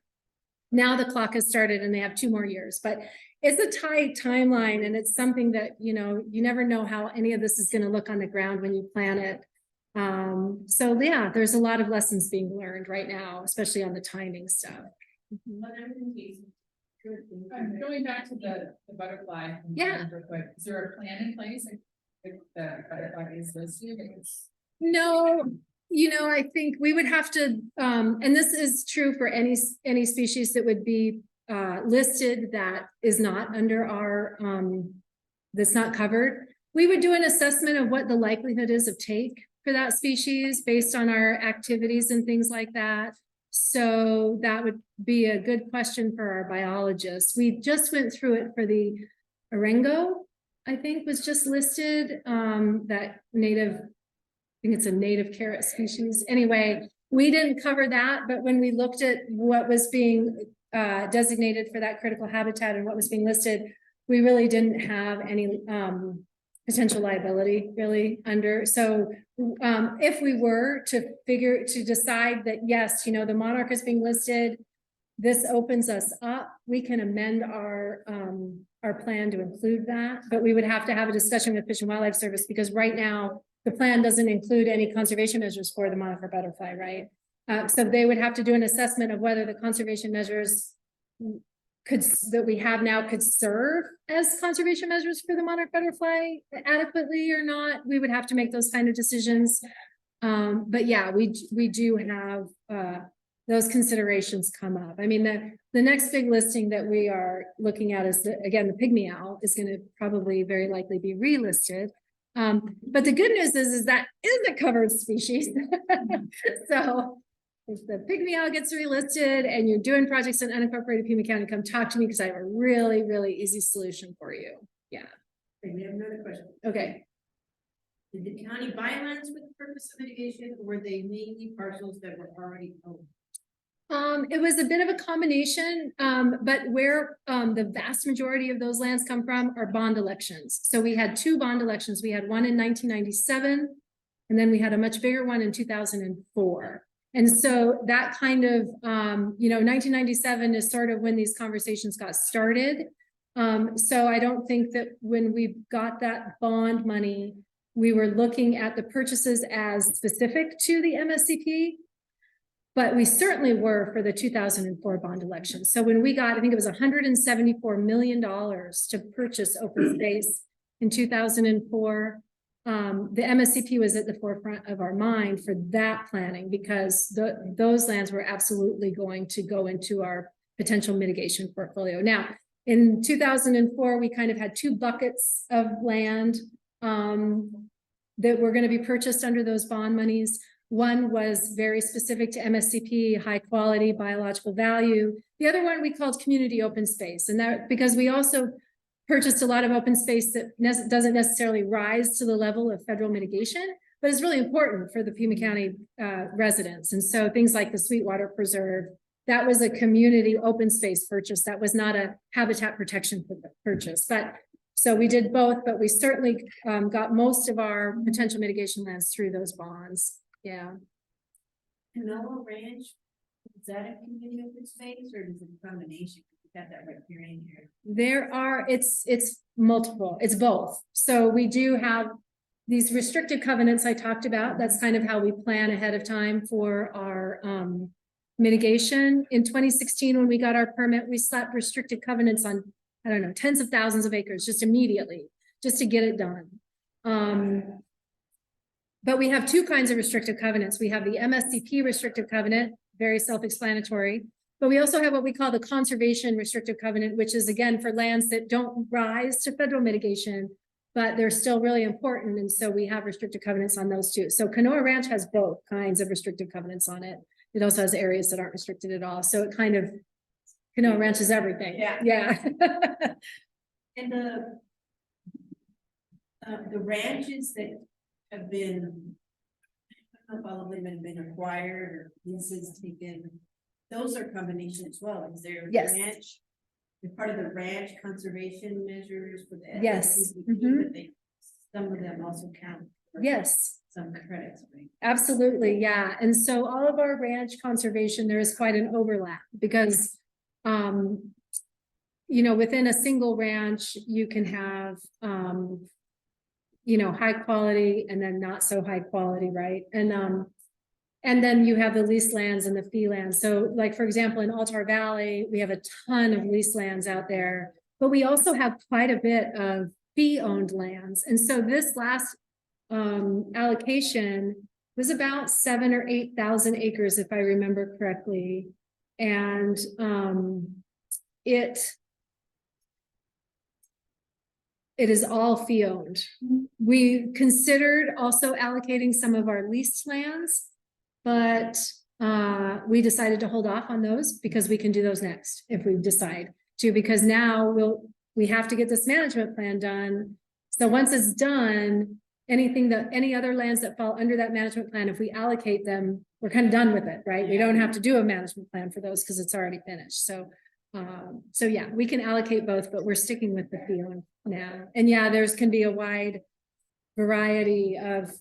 now the clock has started and they have 2 more years. But it's a tight timeline, and it's something that, you never know how any of this is going to look on the ground when you plan it. So yeah, there's a lot of lessons being learned right now, especially on the timing stuff. Going back to the butterfly. Yeah. Real quick, is there a plan in place? Like the butterfly is listed? No, I think we would have to, and this is true for any species that would be listed that is not under our, that's not covered. We would do an assessment of what the likelihood is of take for that species based on our activities and things like that. So that would be a good question for our biologists. We just went through it for the Orengo, I think was just listed, that native, I think it's a native carrot species. Anyway, we didn't cover that, but when we looked at what was being designated for that critical habitat and what was being listed, we really didn't have any potential liability really under. So if we were to decide that, yes, the monarch is being listed, this opens us up, we can amend our plan to include that, but we would have to have a discussion with Fish and Wildlife Service, because right now the plan doesn't include any conservation measures for the monarch butterfly, right? So they would have to do an assessment of whether the conservation measures that we have now could serve as conservation measures for the monarch butterfly adequately or not. We would have to make those kind of decisions. But yeah, we do have those considerations come up. I mean, the next big listing that we are looking at is, again, the pygmy owl is going to probably very likely be relisted. But the good news is that is a covered species. So if the pygmy owl gets relisted and you're doing projects in unincorporated Pima County, come talk to me because I have a really, really easy solution for you. Yeah. Okay, we have another question. Okay. Did the county buy lands with the purpose of mitigation, or were they mainly parcels that were already owned? It was a bit of a combination, but where the vast majority of those lands come from are bond elections. So we had two bond elections. We had one in 1997, and then we had a much bigger one in 2004. And so that kind of, 1997 is sort of when these conversations got started. So I don't think that when we got that bond money, we were looking at the purchases as specific to the MSCP. But we certainly were for the 2004 bond election. So when we got, I think it was $174 million to purchase open space in 2004, the MSCP was at the forefront of our mind for that planning because those lands were absolutely going to go into our potential mitigation portfolio. Now, in 2004, we kind of had two buckets of land that were going to be purchased under those bond monies. One was very specific to MSCP, high quality biological value. The other one we called community open space. And that because we also purchased a lot of open space that doesn't necessarily rise to the level of federal mitigation, but is really important for the Pima County residents. And so things like the Sweetwater Preserve, that was a community open space purchase. That was not a habitat protection purchase. But so we did both, but we certainly got most of our potential mitigation lands through those bonds. Yeah. Canoa Ranch, is that a community open space or is it a combination? You got that right here in here. It's multiple, it's both. So we do have these restrictive covenants I talked about. That's kind of how we plan ahead of time for our mitigation. In 2016, when we got our permit, we slapped restricted covenants on, I don't know, tens of thousands of acres just immediately, just to get it done. But we have two kinds of restrictive covenants. We have the MSCP restrictive covenant, very self-explanatory, but we also have what we call the conservation restrictive covenant, which is again for lands that don't rise to federal mitigation, but they're still really important. And so we have restrictive covenants on those two. So Canoa Ranch has both kinds of restrictive covenants on it. It also has areas that aren't restricted at all. So it kind of, Canoa Ranch is everything. Yeah. Yeah. And the ranches that have been, I don't know if all of them have been acquired or leases taken, those are combination as well. Is there a Yes. ranch? They're part of the ranch conservation measures for the Yes. SSCP, Mhm. but some of them also count. for Yes. Some credits, right? Absolutely, yeah. And so all of our ranch conservation, there is quite an overlap because, within a single ranch, you can have, high quality and then not so high quality, right? And then you have the leased lands and the fee lands. So like, for example, in Altar Valley, we have a ton of leased lands out there, but we also have quite a bit of fee owned lands. And so this last allocation was about 7,000 or 8,000 acres, if I remember correctly. And it is all fee owned. We considered also allocating some of our leased lands, but we decided to hold off on those because we can do those next if we decide to, because now we have to get this management plan done. So once it's done, any other lands that fall under that management plan, if we allocate them, we're kind of done with it, right? We don't have to do a management plan for those because it's already finished. So yeah, we can allocate both, but we're sticking with the fee owned now. And yeah, can be a wide variety of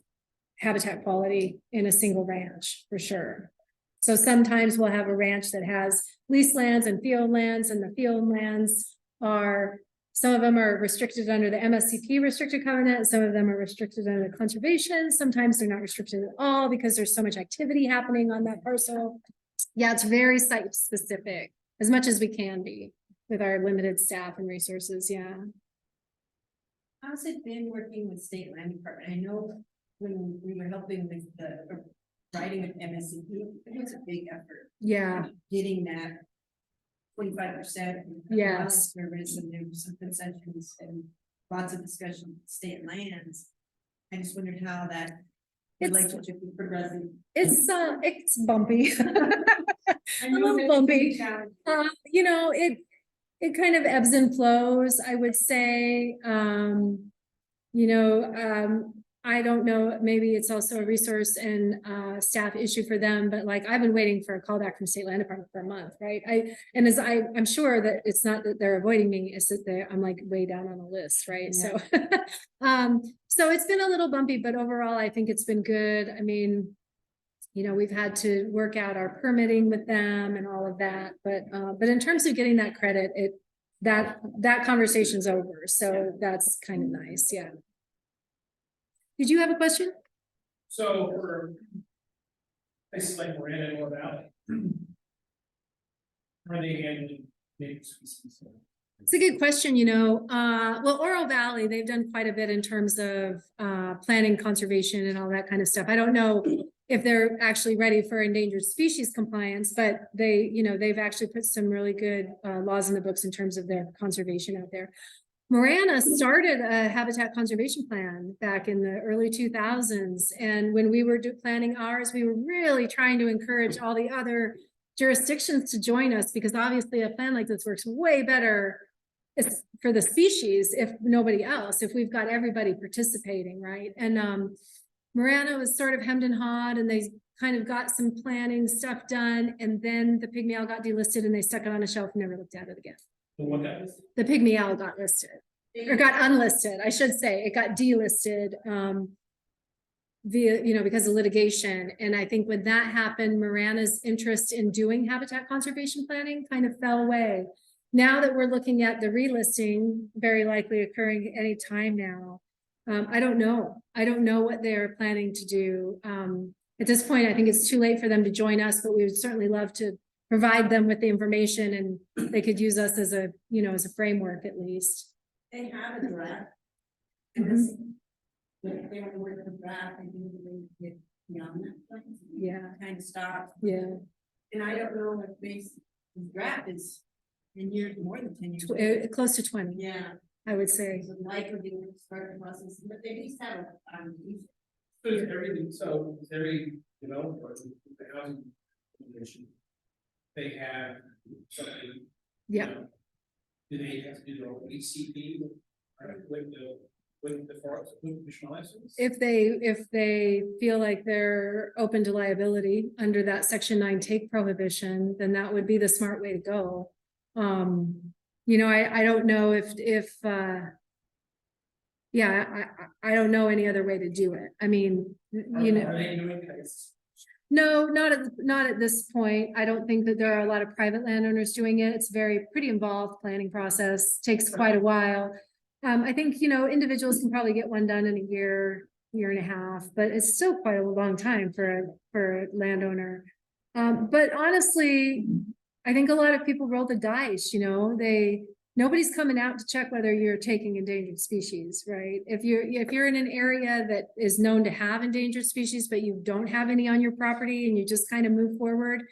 habitat quality in a single ranch for sure. So sometimes we'll have a ranch that has leased lands and fee owned lands, and the fee owned lands some of them are restricted under the MSCP restricted covenant. Some of them are restricted under conservation. Sometimes they're not restricted at all because there's so much activity happening on that parcel. Yeah, it's very site specific as much as we can be with our limited staff and resources. Yeah. How's it been working with state land department? I know when we were helping with the writing with MSCP, it was a big effort. Yeah, Getting that 25%. Yes. Service, and there were some concessions and lots of discussion with state lands. I just wondered how that It's- relationship is progressing. it's bumpy. I A know little that it's bumpy. challenging. You know, it kind of ebbs and flows, I would say. You know, I don't know, maybe it's also a resource and staff issue for them, but like I've been waiting for a call back from State Land Department for a month, right? I'm sure that it's not that they're avoiding me, it's that I'm like way down on the list, right? So so it's been a little bumpy, but overall I think it's been good. I mean, you know, we've had to work out our permitting with them and all of that, but in terms of getting that credit, that conversation's over, so that's kind of nice, yeah. Did you have a question? So for places like Miranda and Oro Valley, are they handling native species? It's a good question, you know, well, Oro Valley, they've done quite a bit in terms of planning conservation and all that kind of stuff. I don't know if they're actually ready for endangered species compliance, but they, you know, they've actually put some really good laws in the books in terms of their conservation out there. Marana started a habitat conservation plan back in the early 2000s. And when we were planning ours, we were really trying to encourage all the other jurisdictions to join us, because obviously a plan like this works way better for the species if nobody else, if we've got everybody participating, right? And Marana was sort of hemmed and hawed, and they kind of got some planning stuff done, and then the pygmy owl got delisted and they stuck it on a shelf and never looked at it again. The one that is, The pygmy owl got listed, or got unlisted, I should say. It got delisted via, you know, because of litigation. And I think when that happened, Marana's interest in doing habitat conservation planning kind of fell away. Now that we're looking at the relisting, very likely occurring any time now, I don't know. I don't know what they're planning to do. At this point, I think it's too late for them to join us, but we would certainly love to provide them with the information, and they could use us as a, you know, as a framework at least. They have a draft. Mhm. But they want to work the draft, I think they get beyond that point. Yeah. Kind of stop. Yeah, And I don't know if the draft is 10 years, more than 10 years. close to 20, Yeah. I would say. So likely they would start the process, but they at least have a, so is everything, so is every developer, the housing commission, they have something. Yeah. you know, do they have to do their own HCP with the forest, with the license? If they feel like they're open to liability under that Section 9 take prohibition, then that would be the smart way to go. You know, I don't know if yeah, I don't know any other way to do it. I mean, you know. Are they doing this? No, not at this point. I don't think that there are a lot of private landowners doing it. It's pretty involved planning process, takes quite a while. I think, you know, individuals can probably get one done in a year and a half, but it's still quite a long time for a landowner. But honestly, I think a lot of people roll the dice, you know, nobody's coming out to check whether you're taking endangered species, right? If you're in an area that is known to have endangered species, but you don't have any on your property and you just kind of move forward.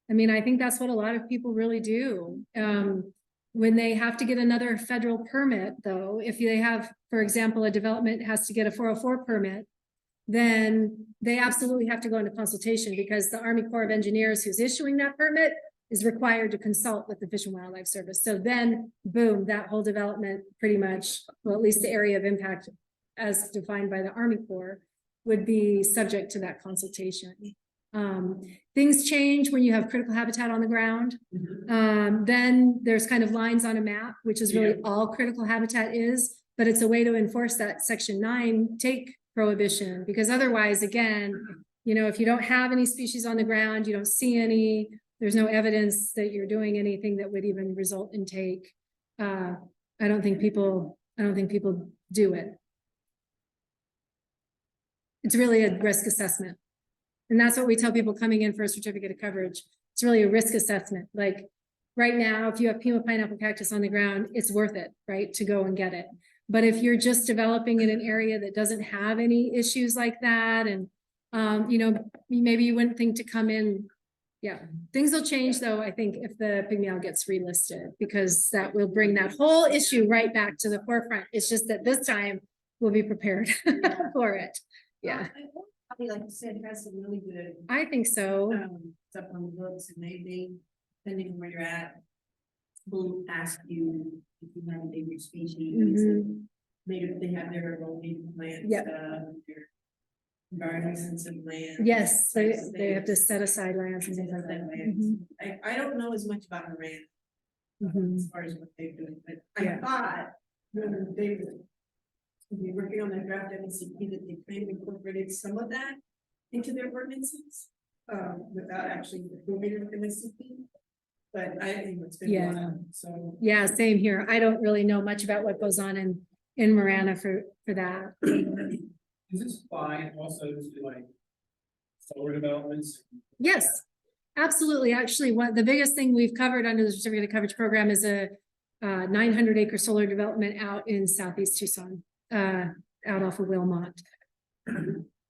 I mean, I think that's what a lot of people really do. When they have to get another federal permit, though, if they have, for example, a development has to get a 404 permit, then they absolutely have to go into consultation, because the Army Corps of Engineers who's issuing that permit is required to consult with the Fish and Wildlife Service. So then, boom, that whole development pretty much, well, at least the area of impact as defined by the Army Corps, would be subject to that consultation. Things change when you have critical habitat on the ground. Then there's kind of lines on a map, which is really all critical habitat is, but it's a way to enforce that Section 9 take prohibition, because otherwise, again, you know, if you don't have any species on the ground, you don't see any, there's no evidence that you're doing anything that would even result in take. I don't think people do it. It's really a risk assessment. And that's what we tell people coming in for a certificate of coverage. It's really a risk assessment. Like right now, if you have Pima pineapple cactus on the ground, it's worth it, right, to go and get it. But if you're just developing in an area that doesn't have any issues like that, and You know, maybe you wouldn't think to come in. Yeah, things will change though, I think, if the pygmy owl gets relisted, because that will bring that whole issue right back to the forefront. It's just that this time we'll be prepared for it. Yeah, Probably, like you said, has some really good, I think so. stuff on the books, and they, depending on where you're at, will ask you if you have a favorite species. Mhm. Maybe they have their own native plants. Yep. Their environment sensitive land. Yes, they have to set aside lands and things like that. Mhm. I don't know as much about Iran Mhm. as far as what they're doing, but I Yeah. thought when they were working on that draft MSCP that they kind of incorporated some of that into their ordinances, without actually approving it with MSCP. But I think it's been a Yeah. while, so. Yeah, same here. I don't really know much about what goes on in Marana for that. Does this apply also to like solar developments? Yes, absolutely. Actually, the biggest thing we've covered under the certificate of coverage program is a 900 acre solar development out in southeast Tucson, out off of Wilmot.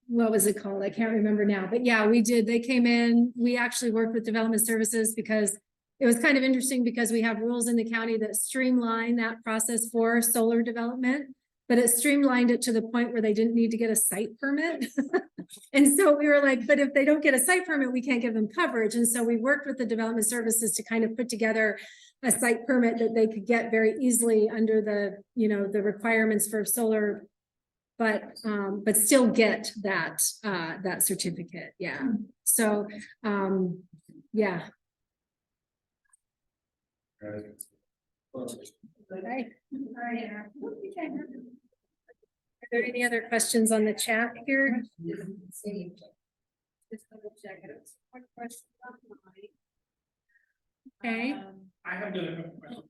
What was it called? I can't remember now, but yeah, we did. They came in, we actually worked with development services because it was kind of interesting because we have rules in the county that streamline that process for solar development, but it streamlined it to the point where they didn't need to get a site permit. And so we were like, but if they don't get a site permit, we can't give them coverage. And so we worked with the development services to kind of put together a site permit that they could get very easily under the, you know, the requirements for solar, but still get that, that certificate. Yeah. So, yeah. Okay. Are there any other questions on the chat here? Just double check it. One question on Okay. mine. I have another couple questions.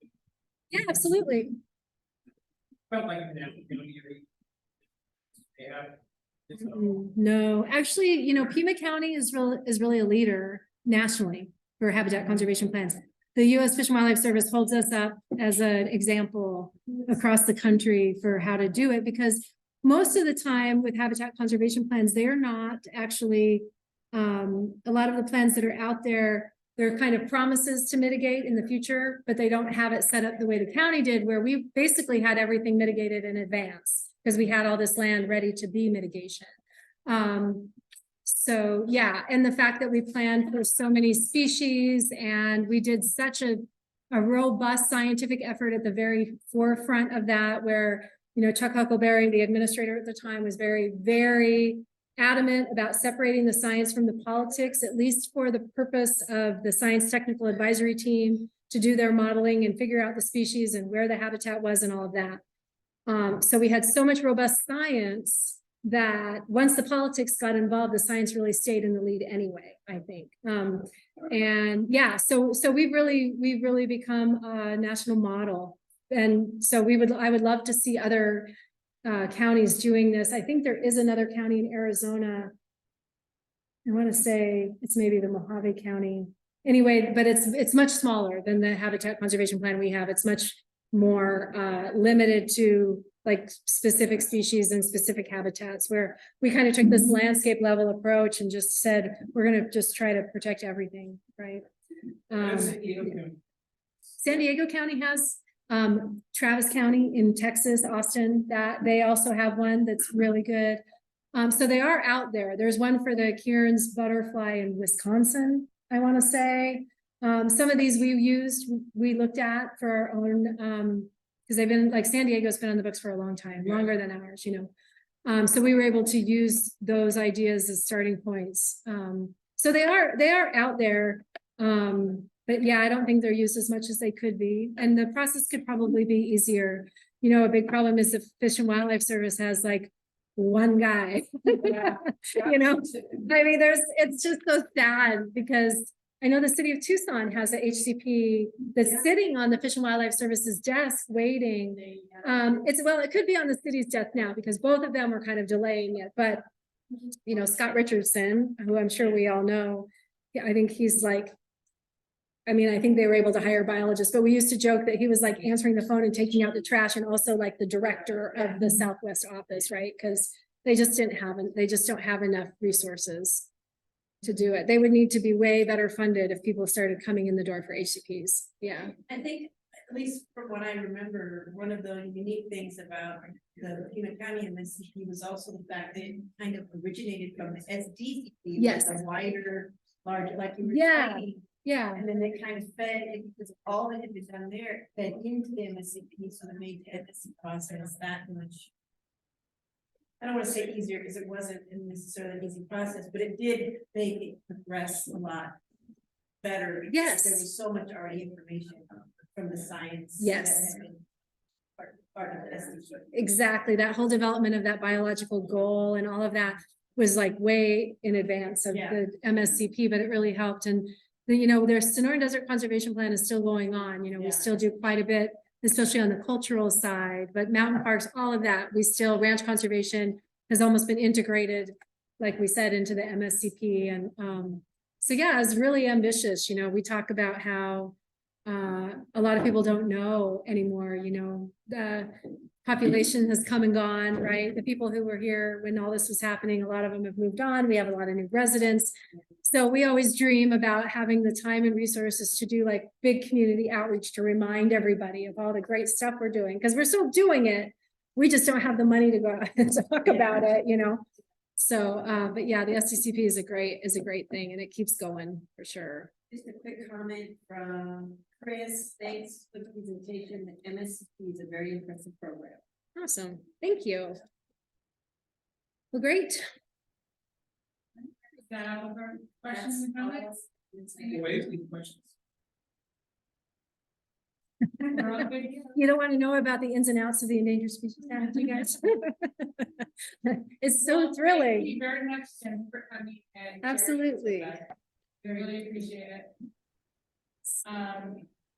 Yeah, absolutely. Felt like an opportunity. They have. No, actually, you know, Pima County is really a leader nationally for habitat conservation plans. The U.S. Fish and Wildlife Service holds us up as an example across the country for how to do it, because most of the time with habitat conservation plans, they're not actually, a lot of the plans that are out there, they're kind of promises to mitigate in the future, but they don't have it set up the way the county did, where we basically had everything mitigated in advance because we had all this land ready to be mitigation. So yeah, and the fact that we planned for so many species and we did such a robust scientific effort at the very forefront of that, where, you know, Chuck Huckleberry, the administrator at the time, was very, very adamant about separating the science from the politics, at least for the purpose of the science technical advisory team to do their modeling and figure out the species and where the habitat was and all of that. So we had so much robust science that once the politics got involved, the science really stayed in the lead anyway, I think. And yeah, so we've really become a national model. And so I would love to see other counties doing this. I think there is another county in Arizona. I want to say it's maybe the Mojave County. Anyway, but it's much smaller than the habitat conservation plan we have. It's much more limited to like specific species and specific habitats, where we kind of took this landscape level approach and just said, we're going to just try to protect everything, right? San Diego County has Travis County in Texas, Austin, that they also have one that's really good. So they are out there. There's one for the Kieran's butterfly in Wisconsin, I want to say. Some of these we looked at for our own, because they've been, like, San Diego's been on the books for a long time, longer than ours, you know. So we were able to use those ideas as starting points. So they are out there. But yeah, I don't think they're used as much as they could be. And the process could probably be easier. You know, a big problem is the Fish and Wildlife Service has like one guy. You know, I mean, it's just so sad, because I know the city of Tucson has a HCP that's sitting on the Fish and Wildlife Service's desk waiting. It could be on the city's desk now, because both of them are kind of delaying it. But, you know, Scott Richardson, who I'm sure we all know, I think he's like, I mean, I think they were able to hire biologists, but we used to joke that he was like answering the phone and taking out the trash, and also like the director of the Southwest office, right? Because They just they just don't have enough resources to do it. They would need to be way better funded if people started coming in the door for HCPs. Yeah. I think, at least from what I remember, one of the unique things about the Pima County MSCP was also the fact that it kind of originated from the SDCP. Yes. A wider, larger, like you were Yeah. saying. Yeah. And then they kind of fed it because all that had been done there fed into the MSCP, so it made the MSCP process that much. I don't want to say easier because it wasn't necessarily an easy process, but it did make it progress a lot better. because Yes. There was so much already information from the science. Yes. that had been Part of the SDG. Exactly. That whole development of that biological goal and all of that was like way in advance of Yeah. the MSCP, but it really helped. And their Sonoran Desert Conservation Plan is still going on. We Yeah. still do quite a bit, especially on the cultural side, but mountain parks, all of that, ranch conservation has almost been integrated, like we said, into the MSCP. And so yeah, it's really ambitious. We talk about how a lot of people don't know anymore, the population has come and gone, right? The people who were here when all this was happening, a lot of them have moved on. We have a lot of new residents. So we always dream about having the time and resources to do like big community outreach to remind everybody of all the great stuff we're doing, because we're still doing it. We just don't have the money to go out and talk about it, So, but yeah, the SDCP is a great thing, and it keeps going for sure. Just a quick comment from Chris. Thanks for the presentation. The MSCP is a very impressive program. Awesome. Thank you. Well, great. Is that all of our questions and comments? Wait, any questions? We're all good here? You don't want to know about the ins and outs of the Endangered Species Act, you guys? It's so Well, thrilling. Thank you very much, Jen, for coming and. sharing Absolutely. with us. I really appreciate it.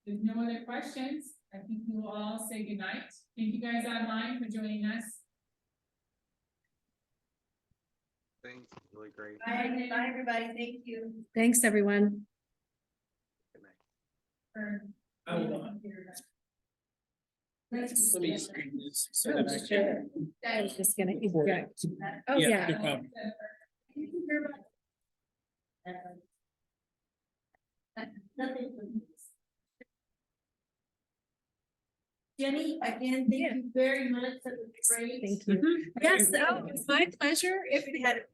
There's no other questions. I think we will all say goodnight. Thank you guys online for joining us. Thanks, really great. Bye, everybody. Thank you. Thanks, everyone. Good night. For- I will, let me just read this so that I Sure. can. I was just gonna interject. Oh, Yeah, yeah. no problem. Jenny, again, thank you very much. That was great. Thank you. Yes, oh, it's my pleasure. If we had.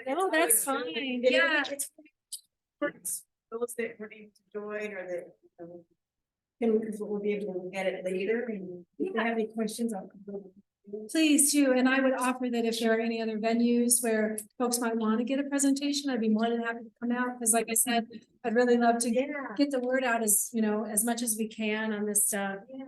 Oh, that's fine. Yeah. Those that were able to join or that. Because we'll be able to look at it later and if you have any questions, I'll. Please too, and I would offer that if there are any other venues where folks might want to get a presentation, I'd be more than happy to come out, because like I said, I'd really love to get the word out as much as we can on this stuff. Yeah.